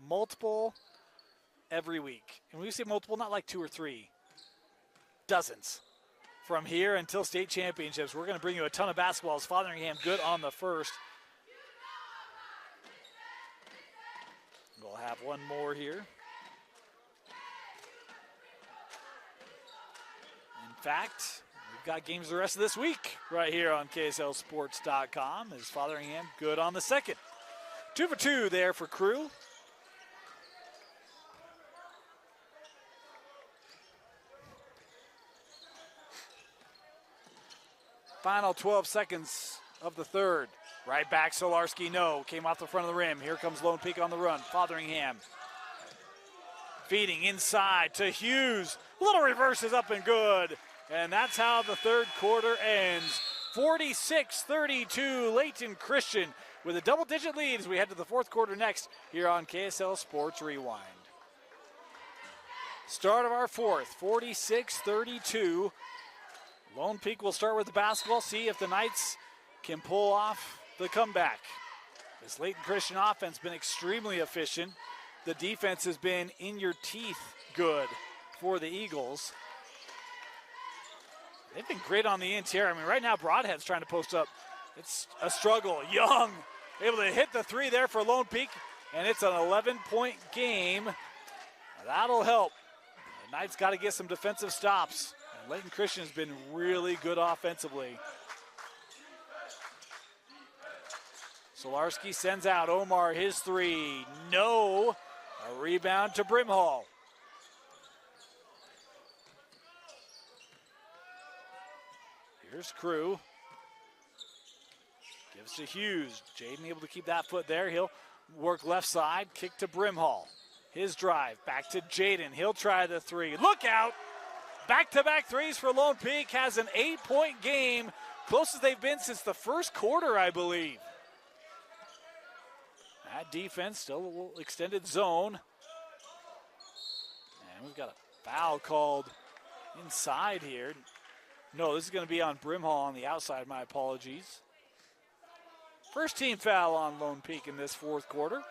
multiple every week. And when we say multiple, not like 2 or 3, dozens. From here until state championships, we're going to bring you a ton of basketballs. Fotheringham good on the first. We'll have one more here. In fact, we've got games the rest of this week right here on KSLSports.com as Fotheringham good on the second. 2 for 2 there for Crew. Final 12 seconds of the third. Right back, Solarski, no. Came off the front of the rim. Here comes Lone Peak on the run. Fotheringham feeding inside to Hughes. Little reverse is up and good. And that's how the third quarter ends. 46-32, Layton Christian with a double-digit lead as we head to the fourth quarter next here on KSL Sports Rewind. Start of our fourth, 46-32. Lone Peak will start with the basketball, see if the Knights can pull off the comeback. This Layton Christian offense has been extremely efficient. The defense has been in your teeth good for the Eagles. They've been great on the interior. I mean, right now Broadhead's trying to post up. It's a struggle. Young able to hit the three there for Lone Peak, and it's an 11-point game. That'll help. The Knights got to get some defensive stops. Layton Christian has been really good offensively. Solarski sends out Omar, his three. No. A rebound to Brimhall. Here's Crew. Gives to Hughes. Jaden able to keep that foot there. He'll work left side. Kick to Brimhall. His drive. Back to Jaden. He'll try the three. Look out. Back-to-back threes for Lone Peak, has an 8-point game, closest they've been since the first quarter, I believe. That defense, still a little extended zone. And we've got a foul called inside here. No, this is going to be on Brimhall on the outside, my apologies. First team foul on Lone Peak in this fourth quarter.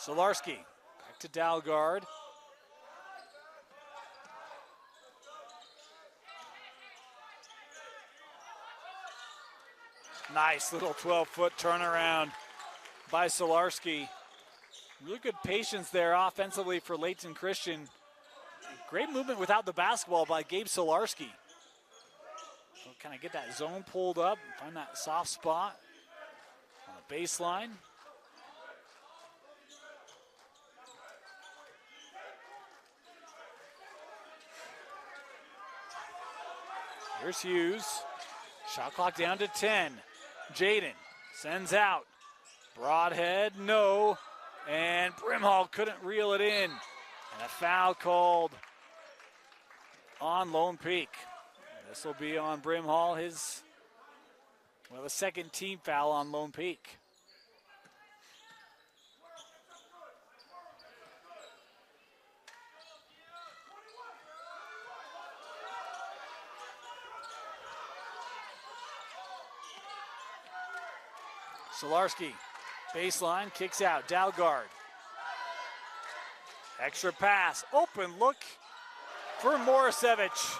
Solarski, back to Dalgard. Nice little 12-foot turnaround by Solarski. Really good patience there offensively for Layton Christian. Great movement without the basketball by Gabe Solarski. So kind of get that zone pulled up, find that soft spot on the baseline. Here's Hughes. Shot clock down to 10. Jaden sends out. Broadhead, no. And Brimhall couldn't reel it in. And a foul called on Lone Peak. This will be on Brimhall, his Well, the second team foul on Lone Peak. Solarski, baseline, kicks out. Dalgard. Extra pass, open look for Morisevich.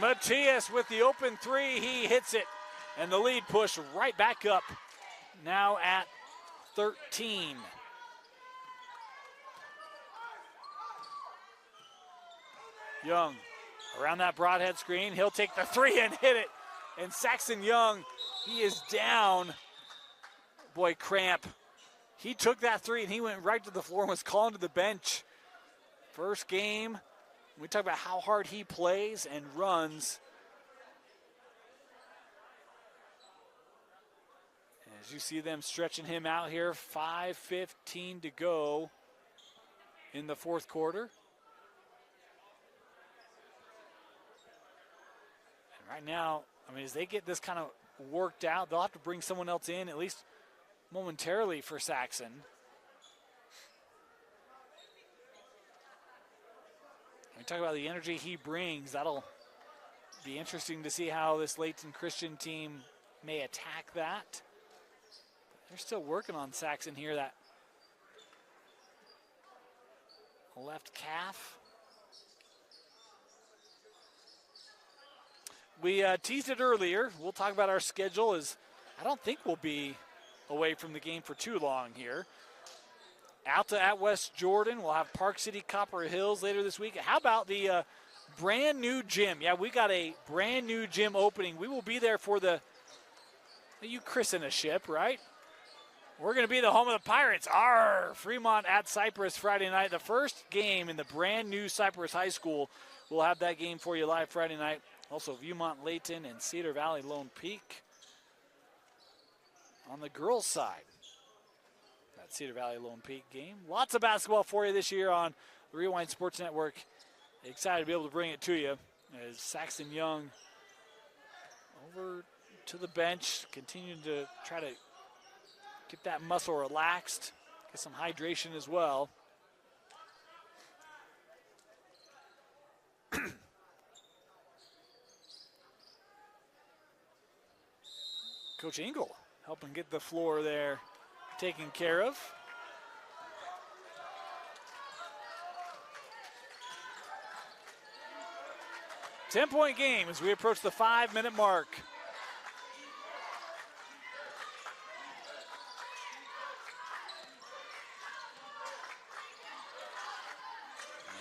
Matias with the open three, he hits it. And the lead push right back up, now at 13. Young around that broadhead screen. He'll take the three and hit it. And Saxon Young, he is down. Boy, cramp. He took that three and he went right to the floor and was calling to the bench. First game, we talk about how hard he plays and runs. As you see them stretching him out here, 5:15 to go in the fourth quarter. And right now, I mean, as they get this kind of worked out, they'll have to bring someone else in, at least momentarily, for Saxon. We talk about the energy he brings. That'll be interesting to see how this Layton Christian team may attack that. They're still working on Saxon here, that left calf. We teased it earlier. We'll talk about our schedule, as I don't think we'll be away from the game for too long here. Alta at West Jordan. We'll have Park City Copper Hills later this week. How about the brand new gym? Yeah, we got a brand new gym opening. We will be there for you christen a ship, right? We're going to be the home of the Pirates. Fremont at Cypress Friday night. The first game in the brand new Cypress High School. We'll have that game for you live Friday night. Also Viewmont, Layton, and Cedar Valley Lone Peak on the girls' side. That Cedar Valley Lone Peak game. Lots of basketball for you this year on the Rewind Sports Network. Excited to be able to bring it to you as Saxon Young over to the bench, continuing to try to get that muscle relaxed, get some hydration as well. Coach Engel helping get the floor there taken care of. Ten-point game as we approach the 5-minute mark.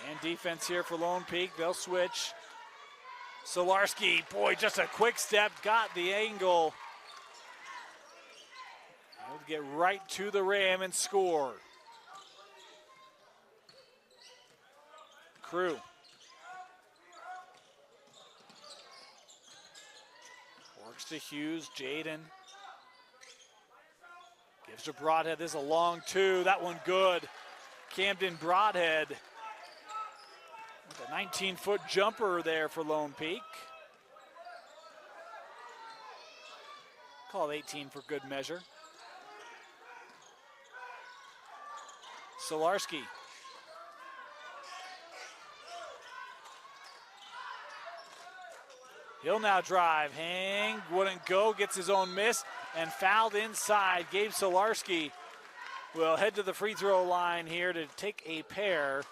And defense here for Lone Peak. They'll switch. Solarski, boy, just a quick step, got the angle. Able to get right to the rim and score. Crew. Works to Hughes, Jaden. Gives to Broadhead, this is a long two, that one good. Camden Broadhead with a 19-foot jumper there for Lone Peak. Call it 18 for good measure. Solarski. He'll now drive, hang, wouldn't go, gets his own miss, and fouled inside. Gabe Solarski will head to the free throw line here to take a pair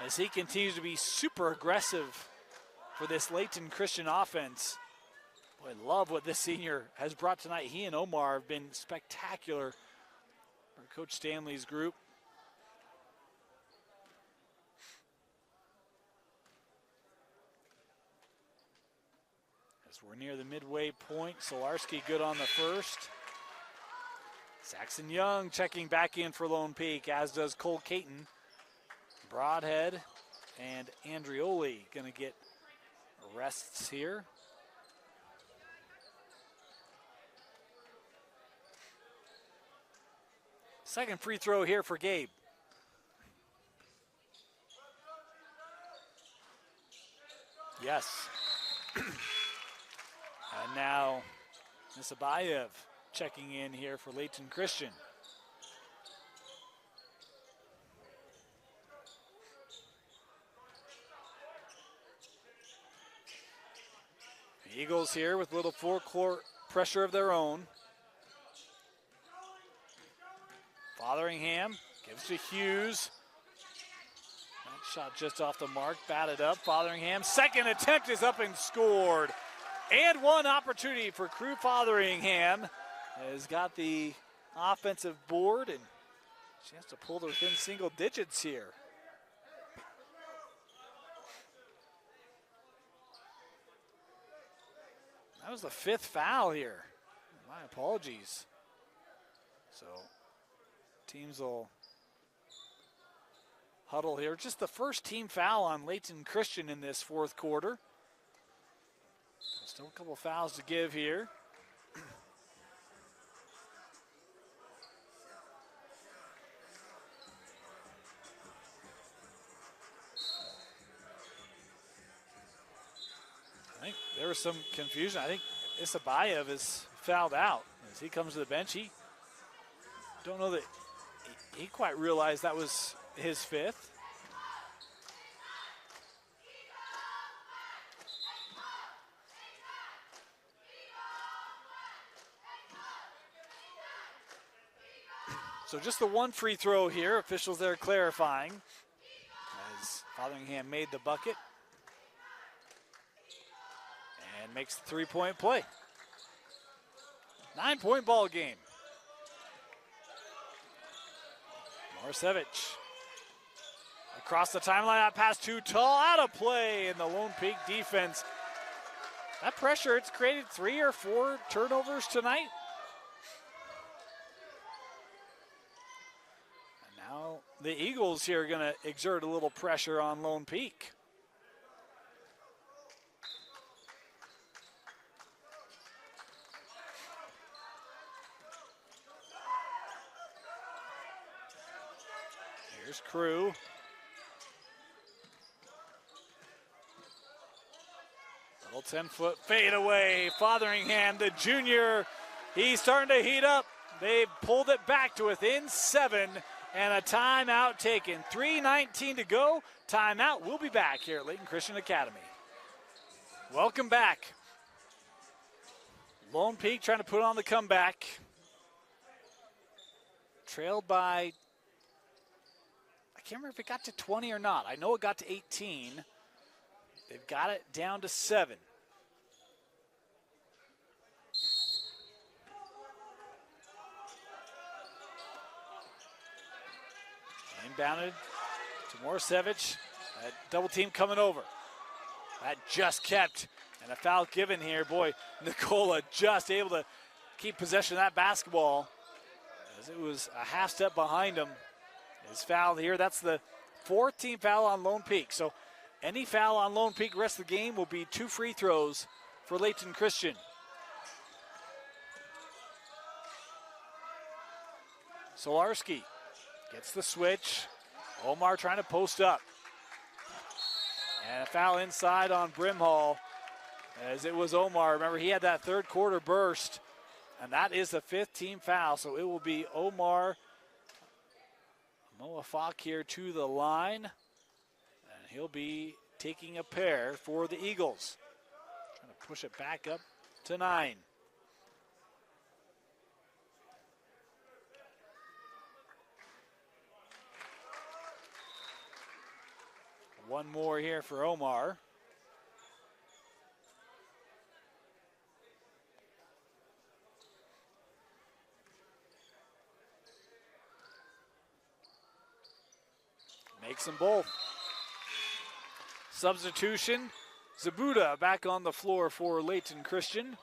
as he continues to be super aggressive for this Layton Christian offense. Boy, I love what this senior has brought tonight. He and Omar have been spectacular for Coach Stanley's group. As we're near the midway point, Solarski good on the first. Saxon Young checking back in for Lone Peak, as does Cole Caton. Broadhead and Andrioli going to get rests here. Second free throw here for Gabe. Yes. And now Nisabayev checking in here for Layton Christian. The Eagles here with a little full-court pressure of their own. Fotheringham gives to Hughes. That shot just off the mark, batted up. Fotheringham, second attempt is up and scored. And one opportunity for Crew Fotheringham. Has got the offensive board, and she has to pull to within single digits here. That was the 5th foul here. My apologies. So teams will huddle here. Just the first team foul on Layton Christian in this 4th quarter. Still a couple fouls to give here. I think there was some confusion. I think Isabayev is fouled out as he comes to the bench. He don't know that he quite realized that was his 5th. So just the one free throw here. Officials there clarifying as Fotheringham made the bucket and makes the 3-point play. 9-point ball game. Marcevich across the timeline, that pass too tall, out of play in the Lone Peak defense. That pressure, it's created 3 or 4 turnovers tonight. Now the Eagles here are going to exert a little pressure on Lone Peak. Here's Crew. Little 10-foot fade away. Fotheringham, the junior, he's starting to heat up. They pulled it back to within 7. And a timeout taken. 3:19 to go. Timeout. We'll be back here at Layton Christian Academy. Welcome back. Lone Peak trying to put on the comeback. Trailed by, I can't remember if it got to 20 or not. I know it got to 18. They've got it down to 7. Inbounded to Morasevich. That double team coming over. That just kept. And a foul given here. Boy, Nicola just able to keep possession of that basketball as it was a half step behind him. His foul here. That's the 4th team foul on Lone Peak. So any foul on Lone Peak rest of the game will be 2 free throws for Layton Christian. Solarski gets the switch. Omar trying to post up. And a foul inside on Brimhall as it was Omar. Remember, he had that 3rd quarter burst, and that is the 5th team foul. So it will be Omar Moafak here to the line, and he'll be taking a pair for the Eagles. Trying to push it back up to 9. One more here for Omar. Makes them both. Substitution. Zabuda back on the floor for Layton Christian.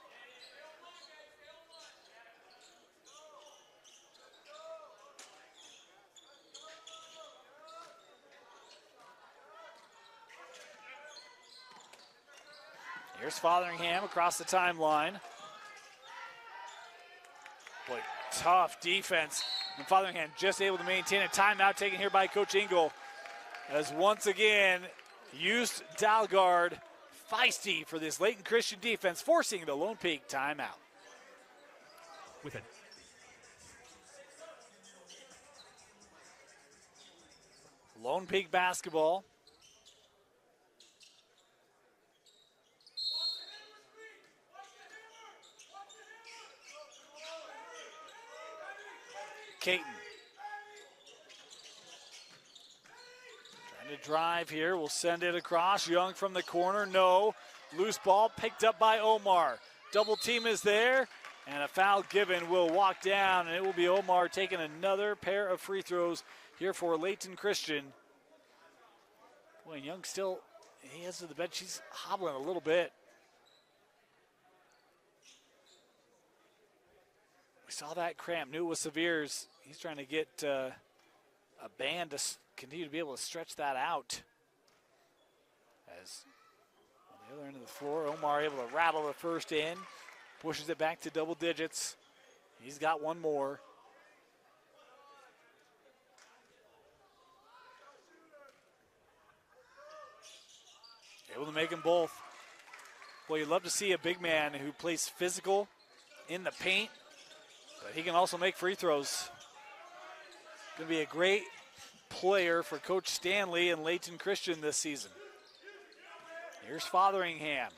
Here's Fotheringham across the timeline. Boy, tough defense. And Fotheringham just able to maintain a timeout taken here by Coach Engel. As once again, used Dalgard feisty for this Layton Christian defense, forcing the Lone Peak timeout. with a Lone Peak basketball. Caton. Trying to drive here. We'll send it across. Young from the corner. No. Loose ball picked up by Omar. Double team is there. And a foul given will walk down. And it will be Omar taking another pair of free throws here for Layton Christian. Boy, Young still, he heads to the bench. He's hobbling a little bit. We saw that cramp. Knew it was severe. He's trying to get a band to continue to be able to stretch that out. As on the other end of the floor, Omar able to rattle the first in. Pushes it back to double digits. He's got one more. Able to make them both. Boy, you'd love to see a big man who plays physical in the paint, but he can also make free throws. Going to be a great player for Coach Stanley and Layton Christian this season. Here's Fotheringham.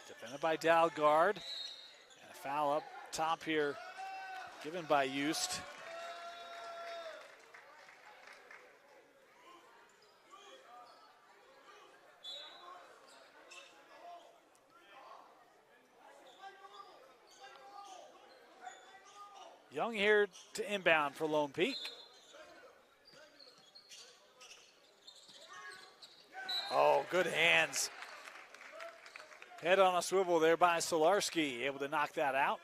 Defended by Dalgard. And a foul up top here given by Just. Young here to inbound for Lone Peak. Oh, good hands. Head on a swivel there by Solarski, able to knock that out.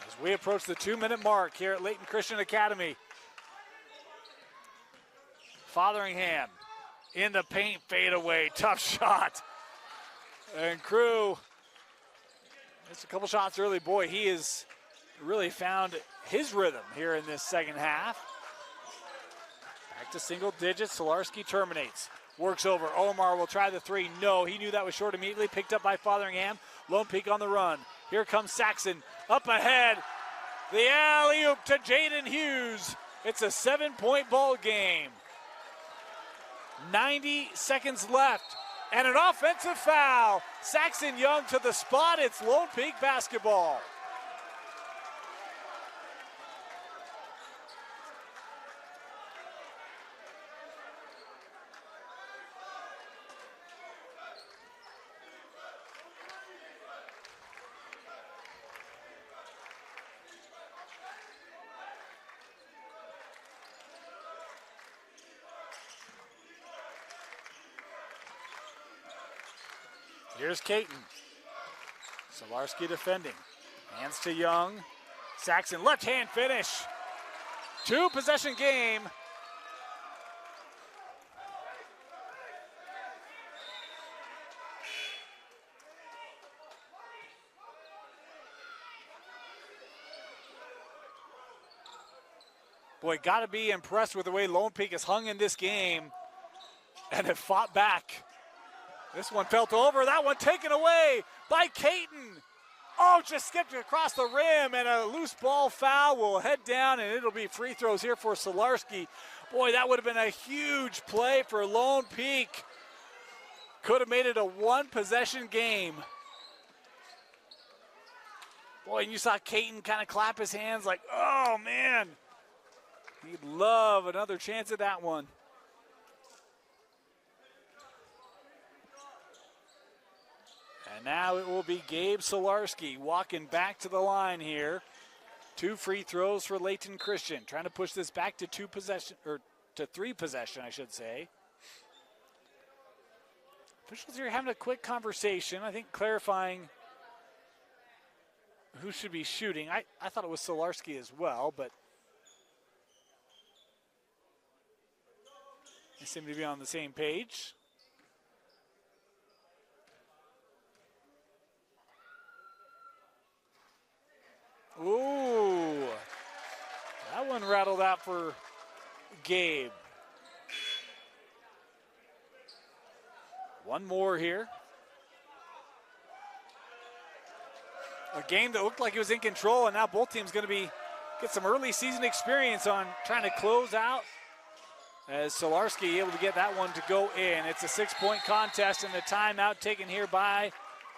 As we approach the 2-minute mark here at Layton Christian Academy. Fotheringham in the paint, fade away, tough shot. And Crew, it's a couple shots early. Boy, he has really found his rhythm here in this second half. Back to single digits, Solarski terminates. Works over, Omar will try the three. No, he knew that was short immediately, picked up by Fotheringham. Lone Peak on the run. Here comes Saxon, up ahead. The alley-oop to Jaden Hughes. It's a 7-point ball game. 90 seconds left, and an offensive foul. Saxon Young to the spot. It's Lone Peak basketball. Here's Caton. Solarski defending. Hands to Young. Saxon, left hand finish. 2-possession game. Boy, got to be impressed with the way Lone Peak has hung in this game and have fought back. This one felt over. That one taken away by Caton. Oh, just skipped across the rim, and a loose ball foul will head down, and it'll be free throws here for Solarski. Boy, that would have been a huge play for Lone Peak. Could have made it a 1-possession game. Boy, and you saw Caton kind of clap his hands like, oh, man. He'd love another chance at that one. And now it will be Gabe Solarski walking back to the line here. 2 free throws for Layton Christian. Trying to push this back to 2 possession, or to 3 possession, I should say. Officials here having a quick conversation. I think clarifying who should be shooting. I thought it was Solarski as well, but they seem to be on the same page. Ooh, That one rattled out for Gabe. One more here. A game that looked like it was in control, and now both teams going to get some early season experience on trying to close out. As Solarski able to get that one to go in. It's a 6-point contest, and the timeout taken here by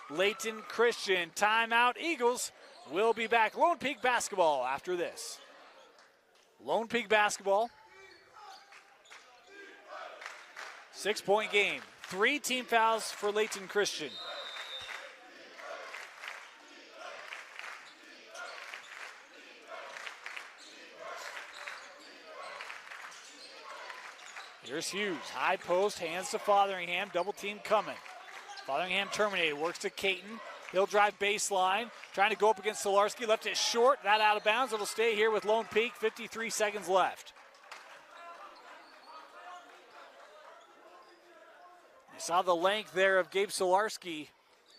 Layton Christian. Timeout, Eagles will be back. Lone Peak basketball after this. Lone Peak basketball. 6-point game. 3 team fouls for Layton Christian. Here's Hughes, high post, hands to Fotheringham, double team coming. Fotheringham terminated, works to Caton. He'll drive baseline, trying to go up against Solarski, left it short, that out of bounds. It'll stay here with Lone Peak, 53 seconds left. You saw the length there of Gabe Solarski.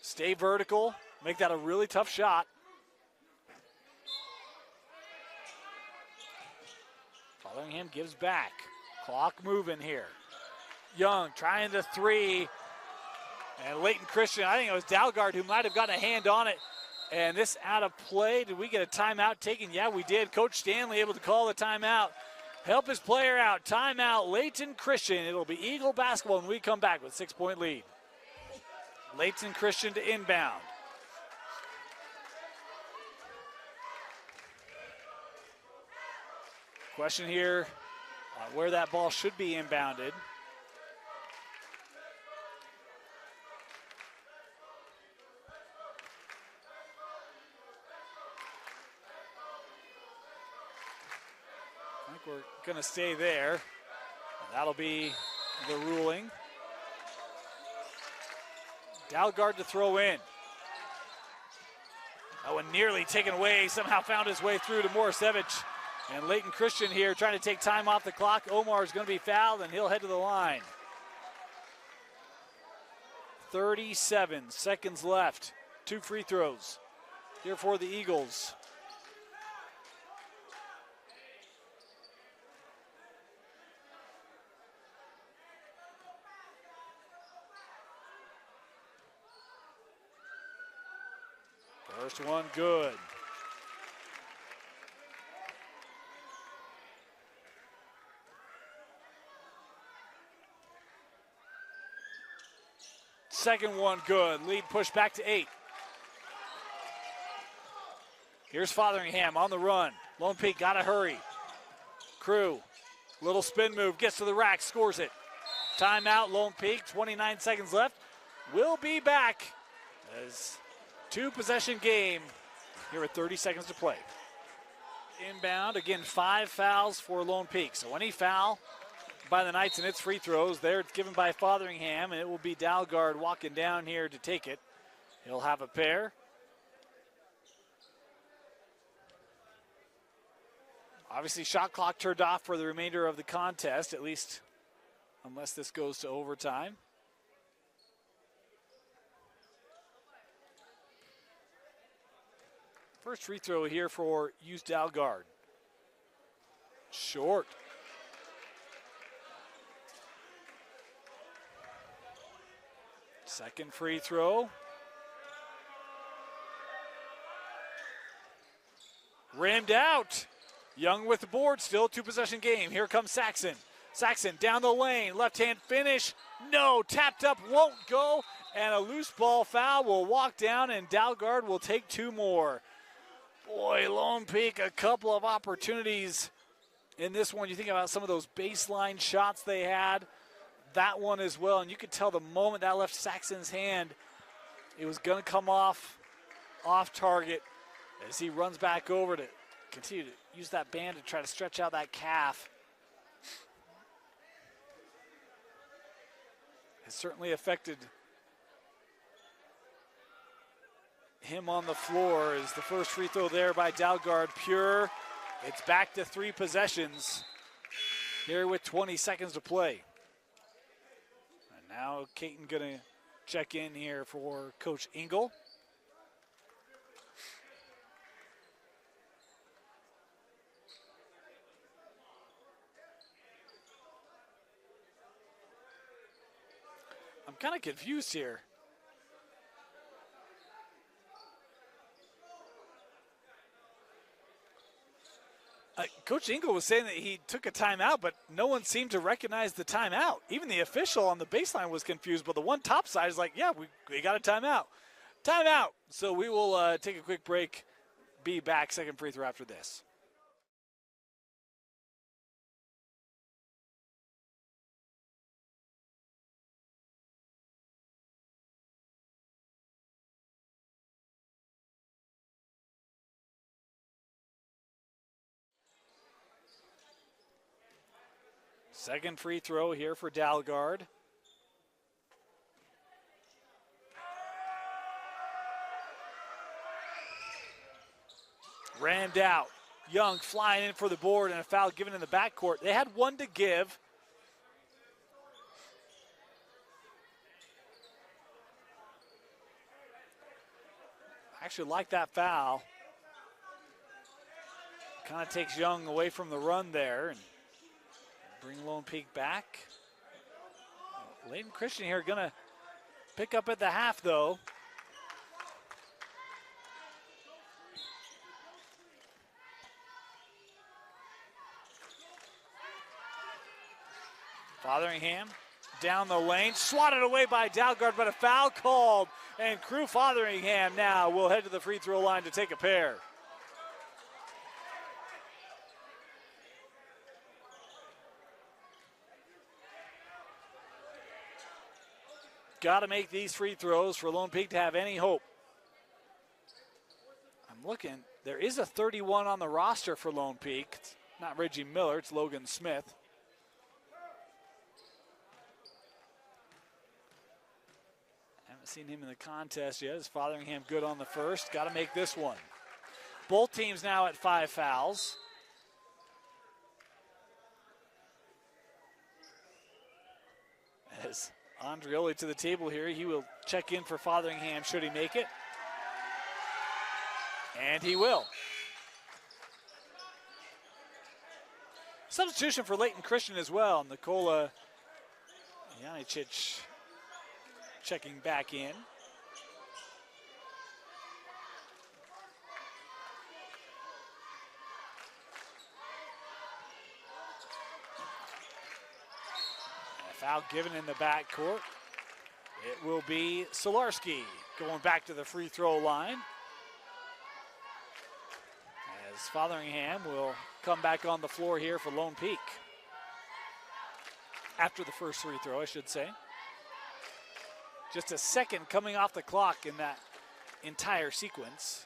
Stay vertical, make that a really tough shot. Fotheringham gives back. Clock moving here. Young trying the three. And Layton Christian, I think it was Dalgard who might have gotten a hand on it. And this out of play. Did we get a timeout taken? Yeah, we did. Coach Stanley able to call the timeout. Help his player out. Timeout, Layton Christian. It'll be Eagle basketball when we come back with 6-point lead. Layton Christian to inbound. Question here. Where that ball should be inbounded. I think we're going to stay there. And that'll be the ruling. Dalgard to throw in. That one nearly taken away. Somehow found his way through to Morisevich. And Layton Christian here trying to take time off the clock. Omar is going to be fouled, and he'll head to the line. 37 seconds left. 2 free throws here for the Eagles. First one good. Second one good. Lead pushed back to 8. Here's Fotheringham on the run. Lone Peak got to hurry. Crew, little spin move, gets to the rack, scores it. Timeout, Lone Peak, 29 seconds left. We'll be back as 2-possession game here with 30 seconds to play. Inbound, again, 5 fouls for Lone Peak. So any foul by the Knights and its free throws. There it's given by Fotheringham, and it will be Dalgard walking down here to take it. He'll have a pair. Obviously, shot clock turned off for the remainder of the contest, at least unless this goes to overtime. First free throw here for Hughes Dalgard. Short. Second free throw. Rimmed out. Young with the board, still 2-possession game. Here comes Saxon. Saxon down the lane, left-hand finish. No, tapped up, won't go. And a loose ball foul will walk down, and Dalgard will take 2 more. Boy, Lone Peak, a couple of opportunities in this one. You think about some of those baseline shots they had. That one as well, and you could tell the moment that left Saxon's hand, it was going to come off target as he runs back over to continue to use that band to try to stretch out that calf. It certainly affected him on the floor. Is the first free throw there by Dalgard pure. It's back to 3 possessions here with 20 seconds to play. Now Caton gonna check in here for Coach Engel. kind of confused here. Coach Engel was saying that he took a timeout, but no one seemed to recognize the timeout. Even the official on the baseline was confused, but the one top side is like, yeah, we got a timeout. Timeout. So we will take a quick break, be back, second free throw after this. Second free throw here for Dalgard. Rammed out. Young flying in for the board and a foul given in the backcourt. They had one to give. I actually like that foul. Kind of takes Young away from the run there and bring Lone Peak back. Layton Christian here going to pick up at the half, though. Fotheringham down the lane, swatted away by Dalgard, but a foul called. And Crew Fotheringham now will head to the free throw line to take a pair. Got to make these free throws for Lone Peak to have any hope. I'm looking. There is a 31 on the roster for Lone Peak. It's not Reggie Miller. It's Logan Smith. Haven't seen him in the contest yet. Is Fotheringham good on the first? Got to make this one. Both teams now at 5 fouls. As Andrioli to the table here. He will check in for Fotheringham should he make it. And he will. Substitution for Layton Christian as well. Nikola Janicic checking back in. Foul given in the backcourt. It will be Solarski going back to the free throw line. As Fotheringham will come back on the floor here for Lone Peak. After the first free throw, I should say. Just a second coming off the clock in that entire sequence.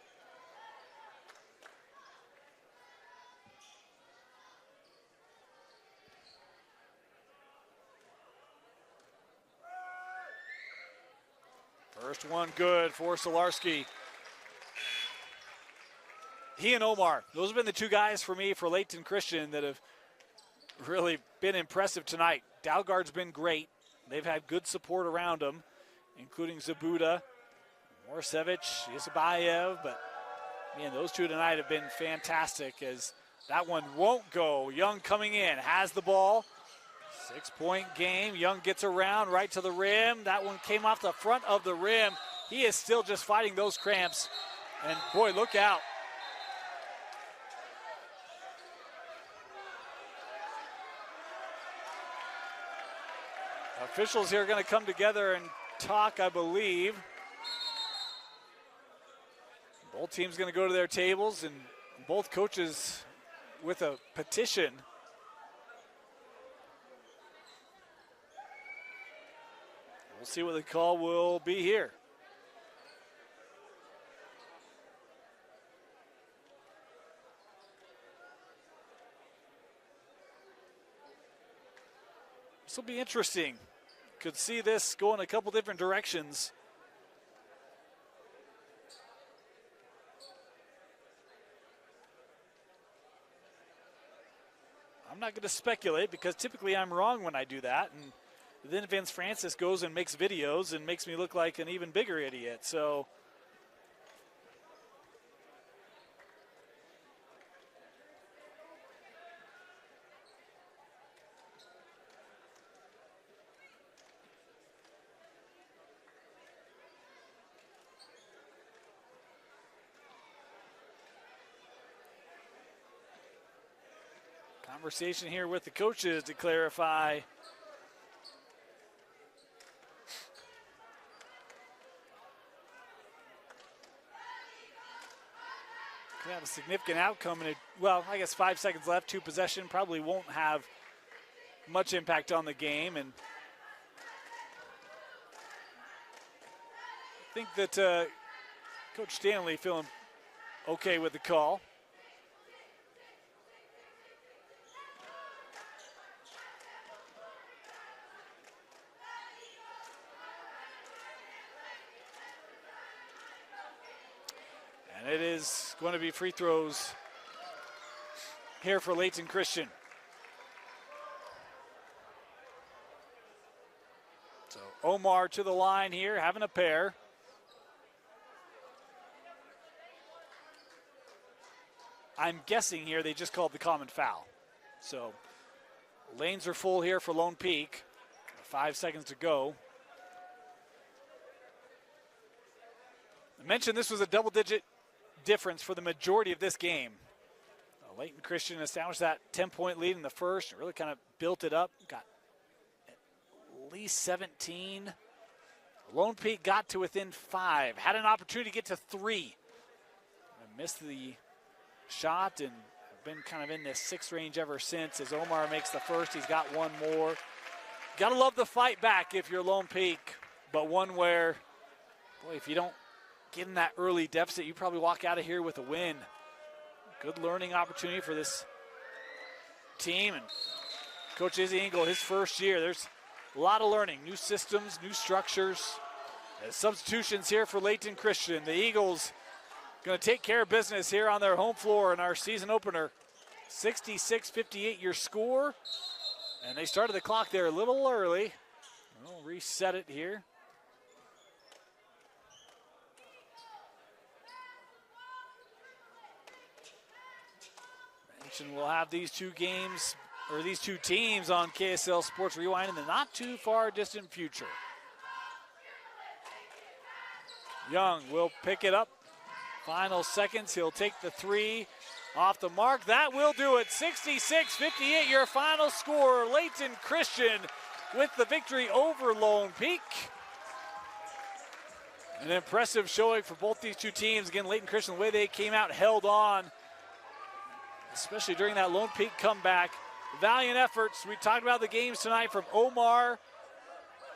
First one good for Solarski. He and Omar, those have been the two guys for me for Layton Christian that have really been impressive tonight. Dalgard's been great. They've had good support around him, including Zabuda, Morsevich, Isabayev, but man, those two tonight have been fantastic as that one won't go. Young coming in, has the ball. 6-point game. Young gets around right to the rim. That one came off the front of the rim. He is still just fighting those cramps. And boy, look out. Officials here are going to come together and talk, I believe. Both teams going to go to their tables, and both coaches with a petition. We'll see what the call will be here. This will be interesting. Could see this go in a couple different directions. I'm not going to speculate because typically I'm wrong when I do that. And then Vince Francis goes and makes videos and makes me look like an even bigger idiot. So Conversation here with the coaches to clarify. Could have a significant outcome in it. Well, I guess 5 seconds left, 2 possession. Probably won't have much impact on the game. And I think that Coach Stanley feeling okay with the call. And it is going to be free throws here for Layton Christian. So Omar to the line here, having a pair. I'm guessing here they just called the common foul. So lanes are full here for Lone Peak. 5 seconds to go. I mentioned this was a double-digit difference for the majority of this game. Layton Christian established that 10-point lead in the first, really kind of built it up, got at least 17. Lone Peak got to within 5, had an opportunity to get to 3. And missed the shot and have been kind of in this 6 range ever since. As Omar makes the first, he's got one more. Gotta love the fight back if you're Lone Peak, but one where, boy, if you don't get in that early deficit, you probably walk out of here with a win. Good learning opportunity for this team. And Coach Izzy Engel, his first year, there's a lot of learning, new systems, new structures. Substitutions here for Layton Christian. The Eagles going to take care of business here on their home floor in our season opener. 66-58 your score. And they started the clock there a little early. We'll reset it here. We'll have these two games, or these two teams on KSL Sports Rewind in the not too far distant future. Young will pick it up. Final seconds, he'll take the 3 off the mark. That will do it. 66-58 your final score. Layton Christian with the victory over Lone Peak. An impressive showing for both these two teams. Again, Layton Christian, the way they came out, held on, especially during that Lone Peak comeback. Valiant efforts. We talked about the games tonight from Omar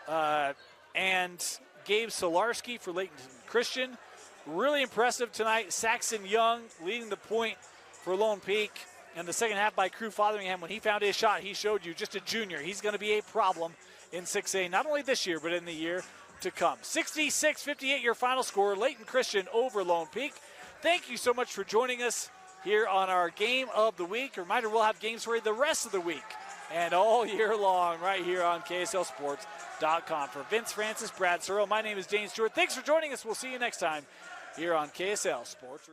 and Gabe Solarski for Layton Christian. Really impressive tonight. Saxon Young leading the point for Lone Peak. And the second half by Crew Fotheringham, when he found his shot, he showed you, just a junior, he's going to be a problem in 6A, not only this year, but in the year to come. 66-58 your final score. Layton Christian over Lone Peak. Thank you so much for joining us here on our Game of the Week. A reminder, we'll have games for you the rest of the week and all year long right here on KSLSports.com. For Vince Francis, Brad Searle, my name is James Stewart. Thanks for joining us. We'll see you next time here on KSL Sports.